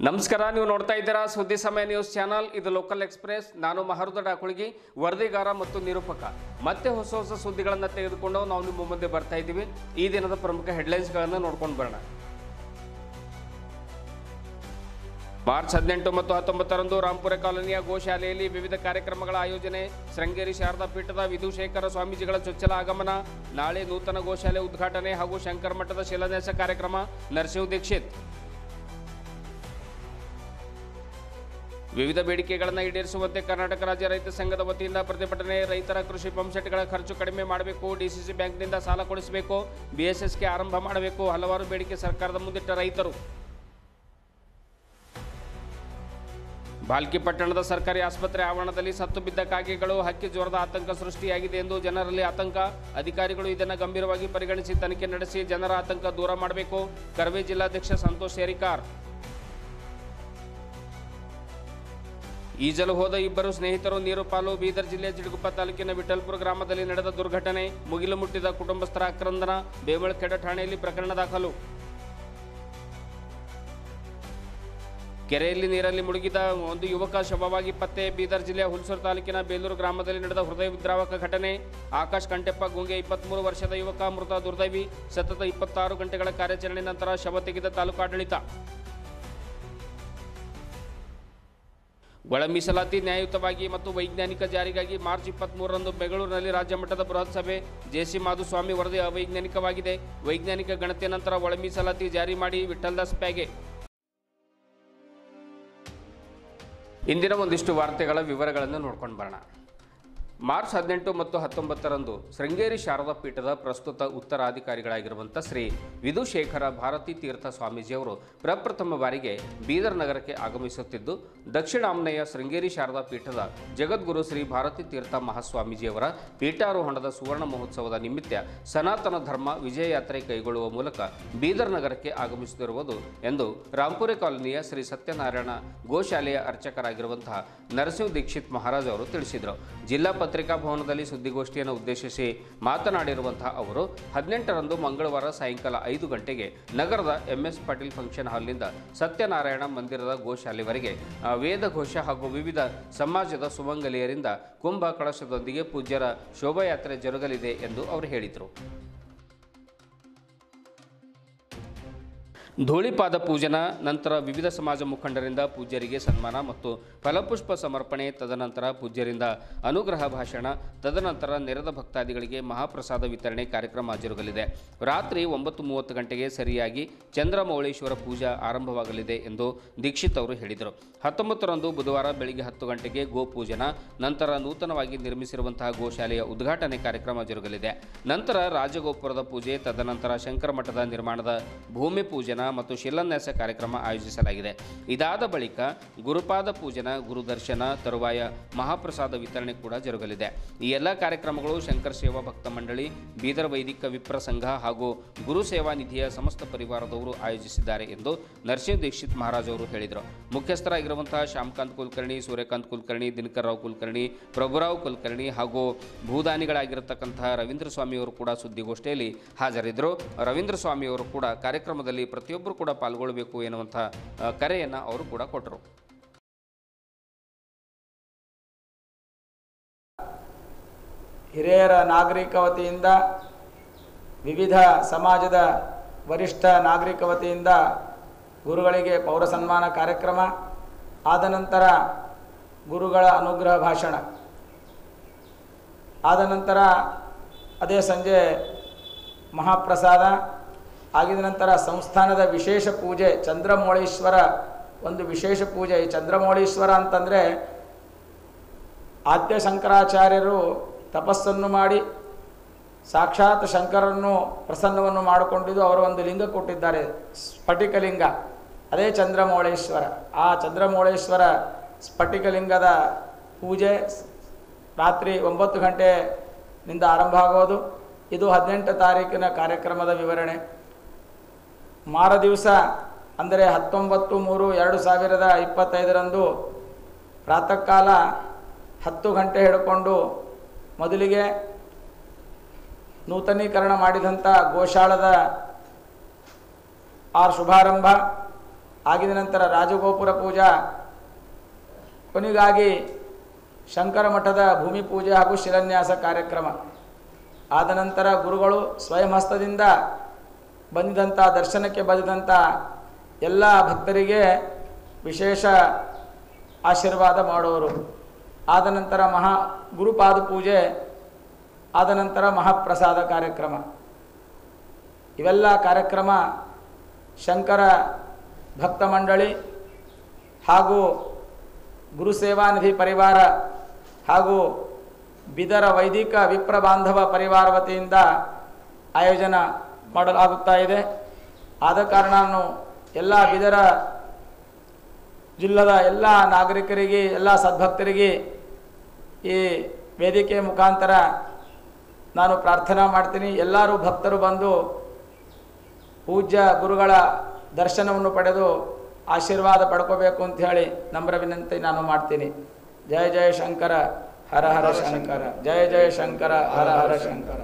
ನಮಸ್ಕಾರ, ನೀವು ನೋಡ್ತಾ ಇದ್ದೀರಾ ಸುದ್ದಿ ಸಮಯ ನ್ಯೂಸ್ ಚಾನಲ್. ಇದು ಲೋಕಲ್ ಎಕ್ಸ್ಪ್ರೆಸ್. ನಾನು ಮಹರುದ ಡಾಕುಳಿಗಿ, ವರದಿಗಾರ ಮತ್ತು ನಿರೂಪಕ. ಮತ್ತೆ ಹೊಸ ಸುದ್ದಿಗಳನ್ನು ತೆಗೆದುಕೊಂಡು ನಾವು ನಿಮ್ಮ ಮುಂದೆ ಬರ್ತಾ ಇದ್ದೀವಿ. ಈ ದಿನದ ಪ್ರಮುಖ ಹೆಡ್ಲೈನ್ಸ್ಗಳನ್ನು ನೋಡ್ಕೊಂಡು ಬರೋಣ. ಮಾರ್ಚ್ 18 ಮತ್ತು 19ರಂದು ರಾಂಪುರ ಕಾಲೋನಿಯ ಗೋಶಾಲೆಯಲ್ಲಿ ವಿವಿಧ ಕಾರ್ಯಕ್ರಮಗಳ ಆಯೋಜನೆ. ಶೃಂಗೇರಿ ಶಾರದಾ ಪೀಠದ ವಿಧುಶೇಖರ ಸ್ವಾಮೀಜಿಗಳ ಚೊಚ್ಚಲ ಆಗಮನ. ನಾಳೆ ನೂತನ ಗೋಶಾಲೆ ಉದ್ಘಾಟನೆ ಹಾಗೂ ಶಂಕರ ಮಠದ ಶಿಲಾನ್ಯಾಸ ಕಾರ್ಯಕ್ರಮ. ನರಸಿಂಹ ದೀಕ್ಷಿತ್. ವಿವಿಧ ಬೇಡಿಕೆಗಳನ್ನು ಈಡೇರಿಸುವಂತೆ ಕರ್ನಾಟಕ ರಾಜ್ಯ ರೈತ ಸಂಘದ ವತಿಯಿಂದ ಪ್ರತಿಭಟನೆ. ರೈತರ ಕೃಷಿ ಪಂಪ್ಸೆಟ್ಗಳ ಖರ್ಚು ಕಡಿಮೆ ಮಾಡಬೇಕು, ಡಿಸಿಸಿ ಬ್ಯಾಂಕ್ನಿಂದ ಸಾಲ ಕೊಡಿಸಬೇಕು, ಬಿಎಸ್ಎಸ್ಗೆ ಆರಂಭ ಮಾಡಬೇಕು. ಹಲವಾರು ಬೇಡಿಕೆ ಸರ್ಕಾರದ ಮುಂದಿಟ್ಟ ರೈತರು. ಬಾಲ್ಕಿ ಪಟ್ಟಣದ ಸರ್ಕಾರಿ ಆಸ್ಪತ್ರೆ ಆವರಣದಲ್ಲಿ ಸತ್ತು ಬಿದ್ದ ಕಾಗೆಗಳು. ಹಕ್ಕಿ ಜ್ವರದ ಆತಂಕ ಸೃಷ್ಟಿಯಾಗಿದೆ ಎಂದು ಜನರಲ್ಲಿ ಆತಂಕ. ಅಧಿಕಾರಿಗಳು ಇದನ್ನು ಗಂಭೀರವಾಗಿ ಪರಿಗಣಿಸಿ ತನಿಖೆ ನಡೆಸಿ ಜನರ ಆತಂಕ ದೂರ ಮಾಡಬೇಕು. ಕರವೇ ಜಿಲ್ಲಾಧ್ಯಕ್ಷ ಸಂತೋಷ್ ಶೇರಿಕಾರ್. ಈಜಲು ಹೋದ ಇಬ್ಬರು ಸ್ನೇಹಿತರು ನೀರು ಪಾಲು. ಬೀದರ್ ಜಿಲ್ಲೆಯ ಜಿಡಗುಪ್ಪ ತಾಲೂಕಿನ ವಿಠಲ್ಪುರ ಗ್ರಾಮದಲ್ಲಿ ನಡೆದ ದುರ್ಘಟನೆ. ಮುಗಿಲು ಮುಟ್ಟಿದ ಕುಟುಂಬಸ್ಥರ ಆಕ್ರಂದನ. ಬೇವಳಖೇಡ ಠಾಣೆಯಲ್ಲಿ ಪ್ರಕರಣ ದಾಖಲು. ಕೆರೆಯಲ್ಲಿ ನೀರಲ್ಲಿ ಮುಳುಗಿದ ಒಂದು ಯುವಕ ಶವವಾಗಿ ಪತ್ತೆ. ಬೀದರ್ ಜಿಲ್ಲೆಯ ಹುಲ್ಸೂರು ತಾಲೂಕಿನ ಬೇಲೂರು ಗ್ರಾಮದಲ್ಲಿ ನಡೆದ ಹೃದಯ ವಿದ್ರಾವಕ ಘಟನೆ. ಆಕಾಶ್ ಕಂಟೆಪ್ಪ ಗುಂಗೆ 23 ವರ್ಷದ ಯುವಕ ಮೃತ ದುರ್ದೈವಿ. ಸತತ 26 ಗಂಟೆಗಳ ಕಾರ್ಯಾಚರಣೆ ನಂತರ ಶವ ತೆಗೆದ ತಾಲೂಕು ಆಡಳಿತ. ಒಳ ಮೀಸಲಾತಿ ನ್ಯಾಯಯುತವಾಗಿ ಮತ್ತು ವೈಜ್ಞಾನಿಕ ಜಾರಿಗಾಗಿ ಮಾರ್ಚ್ 23ರಂದು ಬೆಂಗಳೂರಿನಲ್ಲಿ ರಾಜ್ಯ ಮಟ್ಟದ ಬೃಹತ್ ಸಭೆ. ಜೆಸಿ ಮಾಧುಸ್ವಾಮಿ ವರದಿ ಅವೈಜ್ಞಾನಿಕವಾಗಿದೆ. ವೈಜ್ಞಾನಿಕ ಗಣತಿಯ ನಂತರ ಒಳ ಮೀಸಲಾತಿ ಜಾರಿ ಮಾಡಿ. ವಿಠ್ಠಲ್ದಾಸ್ ಪ್ಯಾಗೆ. ಇಂದಿನ ಒಂದಿಷ್ಟು ವಾರ್ತೆಗಳ ವಿವರಗಳನ್ನು ನೋಡ್ಕೊಂಡು ಬರೋಣ. ಮಾರ್ಚ್ 18 ಮತ್ತು 19ರಂದು ಶೃಂಗೇರಿ ಶಾರದಾ ಪೀಠದ ಪ್ರಸ್ತುತ ಉತ್ತರಾಧಿಕಾರಿಗಳಾಗಿರುವಂಥ ಶ್ರೀ ವಿಧುಶೇಖರ ಭಾರತೀ ತೀರ್ಥ ಸ್ವಾಮೀಜಿಯವರು ಪ್ರಪ್ರಥಮ ಬಾರಿಗೆ ಬೀದರ್ ನಗರಕ್ಕೆ ಆಗಮಿಸುತ್ತಿದ್ದು, ದಕ್ಷಿಣಾಮ್ನೆಯ ಶೃಂಗೇರಿ ಶಾರದಾ ಪೀಠದ ಜಗದ್ಗುರು ಶ್ರೀ ಭಾರತೀ ತೀರ್ಥ ಮಹಾಸ್ವಾಮೀಜಿಯವರ ಪೀಠಾರೋಹಣದ ಸುವರ್ಣ ಮಹೋತ್ಸವದ ನಿಮಿತ್ತ ಸನಾತನ ಧರ್ಮ ವಿಜಯ ಯಾತ್ರೆ ಕೈಗೊಳ್ಳುವ ಮೂಲಕ ಬೀದರ್ ನಗರಕ್ಕೆ ಆಗಮಿಸುತ್ತಿರುವುದು ಎಂದು ರಾಂಪುರೆ ಕಾಲೋನಿಯ ಶ್ರೀ ಸತ್ಯನಾರಾಯಣ ಗೋಶಾಲೆಯ ಅರ್ಚಕರಾಗಿರುವಂತಹ ನರಸಿಂಹ ದೀಕ್ಷಿತ್ ಮಹಾರಾಜ್ ಅವರು ತಿಳಿಸಿದರು. ಜಿಲ್ಲಾ ಪತ್ರಿಕಾ ಭವನದಲ್ಲಿ ಸುದ್ದಿಗೋಷ್ಠಿಯನ್ನು ಉದ್ದೇಶಿಸಿ ಮಾತನಾಡಿರುವಂತಹ ಅವರು 18ರಂದು ಮಂಗಳವಾರ ಸಾಯಂಕಾಲ 5 ಗಂಟೆಗೆ ನಗರದ MS ಪಾಟೀಲ್ ಫಂಕ್ಷನ್ ಹಾಲ್ನಿಂದ ಸತ್ಯನಾರಾಯಣ ಮಂದಿರದ ಗೋಶಾಲೆವರೆಗೆ ವೇದಘೋಷ ಹಾಗೂ ವಿವಿಧ ಸಮಾಜದ ಸುಮಂಗಲಿಯರಿಂದ ಕುಂಭ ಕಳಶದೊಂದಿಗೆ ಪೂಜ್ಯರ ಶೋಭಾಯಾತ್ರೆ ಜರುಗಲಿದೆ ಎಂದು ಅವರು ಹೇಳಿದರು. ಧೂಳಿಪಾದ ಪೂಜನ ನಂತರ ವಿವಿಧ ಸಮಾಜ ಮುಖಂಡರಿಂದ ಪೂಜ್ಯರಿಗೆ ಸನ್ಮಾನ ಮತ್ತು ಫಲಪುಷ್ಪ ಸಮರ್ಪಣೆ. ತದನಂತರ ಪೂಜ್ಯರಿಂದ ಅನುಗ್ರಹ ಭಾಷಣ. ತದನಂತರ ನೆರೆದ ಭಕ್ತಾದಿಗಳಿಗೆ ಮಹಾಪ್ರಸಾದ ವಿತರಣೆ ಕಾರ್ಯಕ್ರಮ ಜರುಗಲಿದೆ. ರಾತ್ರಿ 9:30 ಗಂಟೆಗೆ ಸರಿಯಾಗಿ ಚಂದ್ರಮೌಳೇಶ್ವರ ಪೂಜಾ ಆರಂಭವಾಗಲಿದೆ ಎಂದು ದೀಕ್ಷಿತ್ ಅವರು ಹೇಳಿದರು. 19ರಂದು ಬುಧವಾರ ಬೆಳಿಗ್ಗೆ 10 ಗಂಟೆಗೆ ಗೋಪೂಜನ. ನಂತರ ನೂತನವಾಗಿ ನಿರ್ಮಿಸಿರುವಂತಹ ಗೋಶಾಲೆಯ ಉದ್ಘಾಟನೆ ಕಾರ್ಯಕ್ರಮ ಜರುಗಲಿದೆ. ನಂತರ ರಾಜಗೋಪುರದ ಪೂಜೆ. ತದನಂತರ ಶಂಕರ ಮಠದ ನಿರ್ಮಾಣದ ಭೂಮಿ ಪೂಜನ ಮತ್ತು ಶಿಲಾನ್ಯಾಸ ಕಾರ್ಯಕ್ರಮ ಆಯೋಜಿಸಲಾಗಿದೆ. ಇದಾದ ಬಳಿಕ ಗುರುಪಾದ ಪೂಜನ, ಗುರುದರ್ಶನ, ತರುವಾಯ ಮಹಾಪ್ರಸಾದ ವಿತರಣೆ ಕೂಡ ಜರುಗಲಿದೆ. ಈ ಎಲ್ಲ ಕಾರ್ಯಕ್ರಮಗಳು ಶಂಕರ ಸೇವಾ ಭಕ್ತ ಮಂಡಳಿ, ಬೀದರ್ ವೈದಿಕ ವಿಪ್ರ ಸಂಘ ಹಾಗೂ ಗುರು ಸೇವಾ ನಿಧಿಯ ಸಮಸ್ತ ಪರಿವಾರದವರು ಆಯೋಜಿಸಿದ್ದಾರೆ ಎಂದು ನರಸಿಂಹ ದೀಕ್ಷಿತ್ ಮಹಾರಾಜ್ ಅವರು ಹೇಳಿದರು. ಮುಖ್ಯಸ್ಥರಾಗಿರುವಂತಹ ಶ್ಯಾಮಕಾಂತ್ ಕುಲಕರ್ಣಿ, ಸೂರ್ಯಕಾಂತ್ ಕುಲಕರ್ಣಿ, ದಿನಕರ್ ರಾವ್ ಕುಲಕರ್ಣಿ, ಪ್ರಭುರಾವ್ ಕುಲಕರ್ಣಿ ಹಾಗೂ ಭೂದಾನಿಗಳಾಗಿರತಕ್ಕಂತಹ ರವೀಂದ್ರ ಸ್ವಾಮಿಯವರು ಕೂಡ ಸುದ್ದಿಗೋಷ್ಠಿಯಲ್ಲಿ ಹಾಜರಿದ್ದರು. ರವೀಂದ್ರ ಸ್ವಾಮಿಯವರು ಕೂಡ ಕಾರ್ಯಕ್ರಮದಲ್ಲಿ ಪ್ರತಿಯೊಬ್ಬರು ಕೂಡ ಪಾಲ್ಗೊಳ್ಳಬೇಕು ಎನ್ನುವಂಥ ಕರೆಯನ್ನು ಅವರು ಕೂಡ ಕೊಟ್ಟರು. ಹಿರಿಯರ ನಾಗರಿಕ ವತಿಯಿಂದ, ವಿವಿಧ ಸಮಾಜದ ವರಿಷ್ಠ ನಾಗರಿಕ ವತಿಯಿಂದ ಗುರುಗಳಿಗೆ ಪೌರ ಸನ್ಮಾನ ಕಾರ್ಯಕ್ರಮ. ಆದ ನಂತರ ಗುರುಗಳ ಅನುಗ್ರಹ ಭಾಷಣ. ಆದ ನಂತರ ಅದೇ ಸಂಜೆ ಮಹಾಪ್ರಸಾದ ಆಗಿದ ನಂತರ ಸಂಸ್ಥಾನದ ವಿಶೇಷ ಪೂಜೆ. ಚಂದ್ರಮೌಳೇಶ್ವರ ಒಂದು ವಿಶೇಷ ಪೂಜೆ. ಈ ಚಂದ್ರಮೌಳೇಶ್ವರ ಅಂತಂದರೆ ಆದ್ಯ ಶಂಕರಾಚಾರ್ಯರು ತಪಸ್ಸನ್ನು ಮಾಡಿ ಸಾಕ್ಷಾತ್ ಶಂಕರನ್ನು ಪ್ರಸನ್ನವನ್ನು ಮಾಡಿಕೊಂಡಿದ್ದು ಅವರು ಒಂದು ಲಿಂಗ ಕೊಟ್ಟಿದ್ದಾರೆ, ಸ್ಫಟಿಕಲಿಂಗ. ಅದೇ ಚಂದ್ರಮೌಳೇಶ್ವರ. ಆ ಚಂದ್ರಮೌಳೇಶ್ವರ ಸ್ಫಟಿಕಲಿಂಗದ ಪೂಜೆ ರಾತ್ರಿ 9 ಗಂಟೆನಿಂದ ಆರಂಭ ಆಗೋದು. ಇದು 18 ತಾರೀಕಿನ ಕಾರ್ಯಕ್ರಮದ ವಿವರಣೆ. ಮಾರ ದಿವಸ ಅಂದರೆ 19/3/2025ರಂದು ಪ್ರಾತಃ ಕಾಲ 10 ಗಂಟೆ ಹಿಡ್ಕೊಂಡು ಮೊದಲಿಗೆ ನೂತನೀಕರಣ ಮಾಡಿದಂಥ ಗೋಶಾಲದ ಶುಭಾರಂಭ. ಆಗಿದ ನಂತರ ರಾಜಗೋಪುರ ಪೂಜಾ, ಕೊನೆಗಾಗಿ ಶಂಕರ ಮಠದ ಭೂಮಿ ಪೂಜೆ ಹಾಗೂ ಶಿಲಾನ್ಯಾಸ ಕಾರ್ಯಕ್ರಮ. ಆದ ನಂತರ ಗುರುಗಳು ಸ್ವಯಂ ಹಸ್ತದಿಂದ ಬಂದಿದಂಥ ದರ್ಶನಕ್ಕೆ ಬಂದಿದಂಥ ಎಲ್ಲ ಭಕ್ತರಿಗೆ ವಿಶೇಷ ಆಶೀರ್ವಾದ ಮಾಡೋರು. ಆದ ನಂತರ ಗುರುಪಾದ ಪೂಜೆ, ಆದ ನಂತರ ಮಹಾಪ್ರಸಾದ ಕಾರ್ಯಕ್ರಮ. ಇವೆಲ್ಲ ಕಾರ್ಯಕ್ರಮ ಶಂಕರ ಭಕ್ತ ಮಂಡಳಿ ಹಾಗೂ ಗುರುಸೇವಾನಿಧಿ ಪರಿವಾರ ಹಾಗೂ ಬಿದರ ವೈದಿಕ ವಿಪ್ರ ಬಾಂಧವ ಪರಿವಾರ ವತಿಯಿಂದ ಆಯೋಜನ ಮಾಡಲಾಗುತ್ತಾ ಇದೆ. ಆದ ಕಾರಣ ನಾನು ಎಲ್ಲ ಬಿದರ ಜಿಲ್ಲದ ಎಲ್ಲ ನಾಗರಿಕರಿಗೆ, ಎಲ್ಲ ಸದ್ಭಕ್ತರಿಗೆ ಈ ವೇದಿಕೆ ಮುಖಾಂತರ ನಾನು ಪ್ರಾರ್ಥನಾ ಮಾಡ್ತೀನಿ. ಎಲ್ಲರೂ ಭಕ್ತರು ಬಂದು ಪೂಜ್ಯ ಗುರುಗಳ ದರ್ಶನವನ್ನು ಪಡೆದು ಆಶೀರ್ವಾದ ಪಡ್ಕೋಬೇಕು ಅಂತ ಹೇಳಿ ನಮ್ರ ವಿನಂತಿ ನಾನು ಮಾಡ್ತೀನಿ. ಜಯ ಜಯ ಶಂಕರ, ಹರ ಹರ ಶಂಕರ, ಜಯ ಜಯ ಶಂಕರ, ಹರ ಹರ ಶಂಕರ.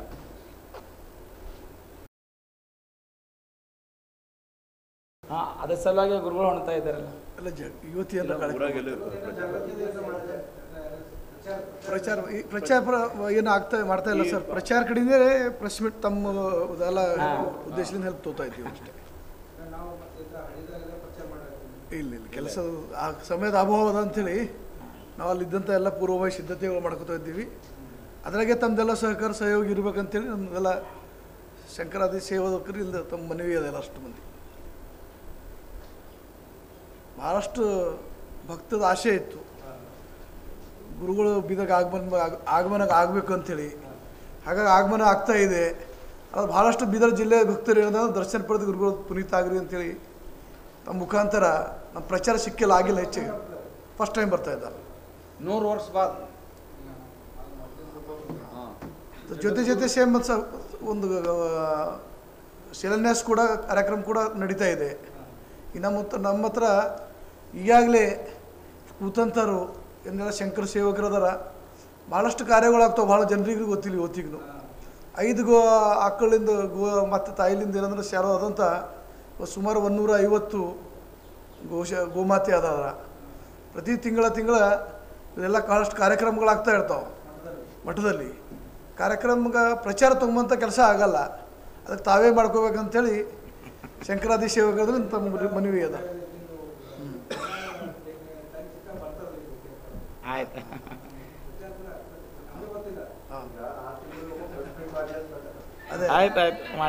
ಅದ್ರ ಸಲುವಾಗಿ ಗುರುಗಳು ಹೊಣ್ತಾ ಇದ್ದಾರಲ್ಲ. ಯುವತಿಯಲ್ಲ ಪ್ರಚಾರ ಏನು ಮಾಡ್ತಾ ಇಲ್ಲ ಸರ್. ಪ್ರಚಾರ ಕಡೆಯಿಂದ ಪ್ರೆಸ್ ಮೀಟ್ ತಮ್ಮ ಎಲ್ಲ ಉದ್ದೇಶದಿಂದ ಹೆಲ್ಪ್ ತೋತಾ ಇದ್ದೀವಿ ಅಷ್ಟೇ. ಇಲ್ಲ ಕೆಲಸ ಆ ಸಮಯದ ಅಭಾವ ಅದ ಅಂಥೇಳಿ ನಾವು ಅಲ್ಲಿದ್ದಂಥ ಎಲ್ಲ ಪೂರ್ವಭಾವಿ ಸಿದ್ಧತೆಗಳು ಮಾಡ್ಕೋತಾ ಇದ್ದೀವಿ. ಅದ್ರಾಗೆ ತಮ್ಮದೆಲ್ಲ ಸಹಕಾರ ಸಹಯೋಗ ಇರ್ಬೇಕಂತೇಳಿ ನಮ್ಮದೆಲ್ಲ ಶಂಕರಾದಿ ಸೇವಕರು ಇಲ್ಲದೆ ತಮ್ಮ ಮನವಿ ಅದೆಲ್ಲ ಅಷ್ಟು ಮಂದಿ ಭಾಳಷ್ಟು ಭಕ್ತದ ಆಸೆ ಇತ್ತು. ಗುರುಗಳು ಬೀದಾಗ ಆಗಮನ ಆಗಬೇಕು ಅಂಥೇಳಿ. ಹಾಗಾಗಿ ಆಗಮನ ಆಗ್ತಾ ಇದೆ. ಅದು ಭಾಳಷ್ಟು ಬೀದರ್ ಜಿಲ್ಲೆ ಭಕ್ತರು ಏನದ ದರ್ಶನ ಪಡೆದು ಗುರುಗಳು ಪುನೀತ ಆಗ್ರಿ ಅಂಥೇಳಿ ತಮ್ಮ ಮುಖಾಂತರ ನಮ್ಮ ಪ್ರಚಾರ ಸಿಕ್ಕಿಲ್ಲ, ಆಗಿಲ್ಲ. ಹೆಚ್ಚಿಗೆ ಫಸ್ಟ್ ಟೈಮ್ ಬರ್ತಾ ಇದ್ದಾರೆ. 100 ವರ್ಷ ಬಾದ್ ಜೊತೆ ಸೇಮ್ ಒಂದು ಶಿಲಾನ್ಯಾಸ ಕೂಡ ಕಾರ್ಯಕ್ರಮ ಕೂಡ ನಡೀತಾ ಇದೆ. ನಮ್ಮ ಹತ್ರ ಈಗಾಗಲೇ ಕೂತಂಥರು ಏನೆಲ್ಲ ಶಂಕರ ಸೇವಕರು ಅದಾರ. ಭಾಳಷ್ಟು ಕಾರ್ಯಗಳಾಗ್ತಾವೆ, ಭಾಳ ಜನರಿಗೆ ಗೊತ್ತಿಲ್ಲ. ಇವತ್ತಿಗೂ 5 ಆಕಳಿಂದ ಮತ್ತು ತಾಯಿಲಿಂದ ಏನಂದ್ರೆ ಶಾರೋ ಆದಂಥ ಸುಮಾರು 150 ಗೋಮಾತೆ ಅದಾರ. ಪ್ರತಿ ತಿಂಗಳ ಇದೆಲ್ಲ ಭಾಳಷ್ಟು ಕಾರ್ಯಕ್ರಮಗಳಾಗ್ತಾ ಇರ್ತಾವೆ ಮಠದಲ್ಲಿ. ಕಾರ್ಯಕ್ರಮಕ್ಕೆ ಪ್ರಚಾರ ತೊಗೊಂಬಂಥ ಕೆಲಸ ಆಗಲ್ಲ, ಅದಕ್ಕೆ ತಾವೇ ಮಾಡ್ಕೋಬೇಕಂತೇಳಿ ಶಂಕರಾದಿ ಸೇವಕರಲ್ಲಿ ತಮ್ಮ ಮನವಿ ಅದ. ಆಯ್ತು, ಅದೇ ಆಯ್ತು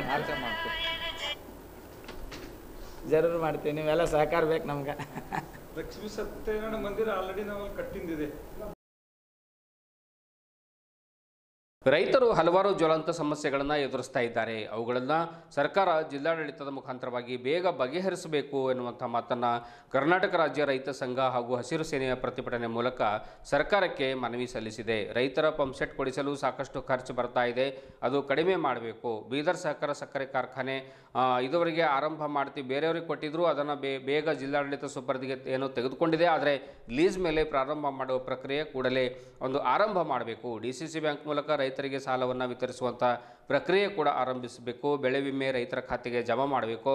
ಮಾಡ್ತೀನಿ, ಜರೂರು ಮಾಡ್ತೀವಿ. ನೀವೆಲ್ಲ ಸಹಕಾರ ಬೇಕು ನಮ್ಗೆ. ಲಕ್ಷ್ಮೀ ಸತ್ಯನಾರಾಯಣ ಮಂದಿರ ಆಲ್ರೆಡಿ ನಾವು ಕಟ್ಟಿಂದಿದೆ. ರೈತರು ಹಲವಾರು ಜ್ವಲಂತ ಸಮಸ್ಯೆಗಳನ್ನು ಎದುರಿಸ್ತಾ ಇದ್ದಾರೆ. ಅವುಗಳನ್ನು ಸರ್ಕಾರ ಜಿಲ್ಲಾಡಳಿತದ ಮುಖಾಂತರವಾಗಿ ಬೇಗ ಬಗೆಹರಿಸಬೇಕು ಎನ್ನುವಂಥ ಮಾತನ್ನು ಕರ್ನಾಟಕ ರಾಜ್ಯ ರೈತ ಸಂಘ ಹಾಗೂ ಹಸಿರು ಸೇನೆಯ ಪ್ರತಿಭಟನೆ ಮೂಲಕ ಸರ್ಕಾರಕ್ಕೆ ಮನವಿ ಸಲ್ಲಿಸಿದೆ. ರೈತರ ಪಂಪ್ಸೆಟ್ ಕೊಡಿಸಲು ಸಾಕಷ್ಟು ಖರ್ಚು ಬರ್ತಾ ಇದೆ, ಅದು ಕಡಿಮೆ ಮಾಡಬೇಕು. ಬೀದರ್ ಸಹಕಾರ ಸಕ್ಕರೆ ಕಾರ್ಖಾನೆ ಇದುವರೆಗೆ ಆರಂಭ ಮಾಡ್ತೀವಿ, ಬೇರೆಯವ್ರಿಗೆ ಕೊಟ್ಟಿದ್ರು, ಅದನ್ನು ಬೇಗ ಜಿಲ್ಲಾಡಳಿತ ಸುಪರ್ದಿಗೆ ಏನೋ ತೆಗೆದುಕೊಂಡಿದೆ. ಆದರೆ ಲೀಸ್ ಮೇಲೆ ಪ್ರಾರಂಭ ಮಾಡುವ ಪ್ರಕ್ರಿಯೆ ಕೂಡಲೇ ಒಂದು ಆರಂಭ ಮಾಡಬೇಕು. DCC ಬ್ಯಾಂಕ್ ಮೂಲಕ ರೈತರಿಗೆ ಸಾಲವನ್ನು ವಿತರಿಸುವಂಥ ಪ್ರಕ್ರಿಯೆ ಕೂಡ ಆರಂಭಿಸಬೇಕು. ಬೆಳೆ ವಿಮೆ ರೈತರ ಖಾತೆಗೆ ಜಮಾ ಮಾಡಬೇಕು.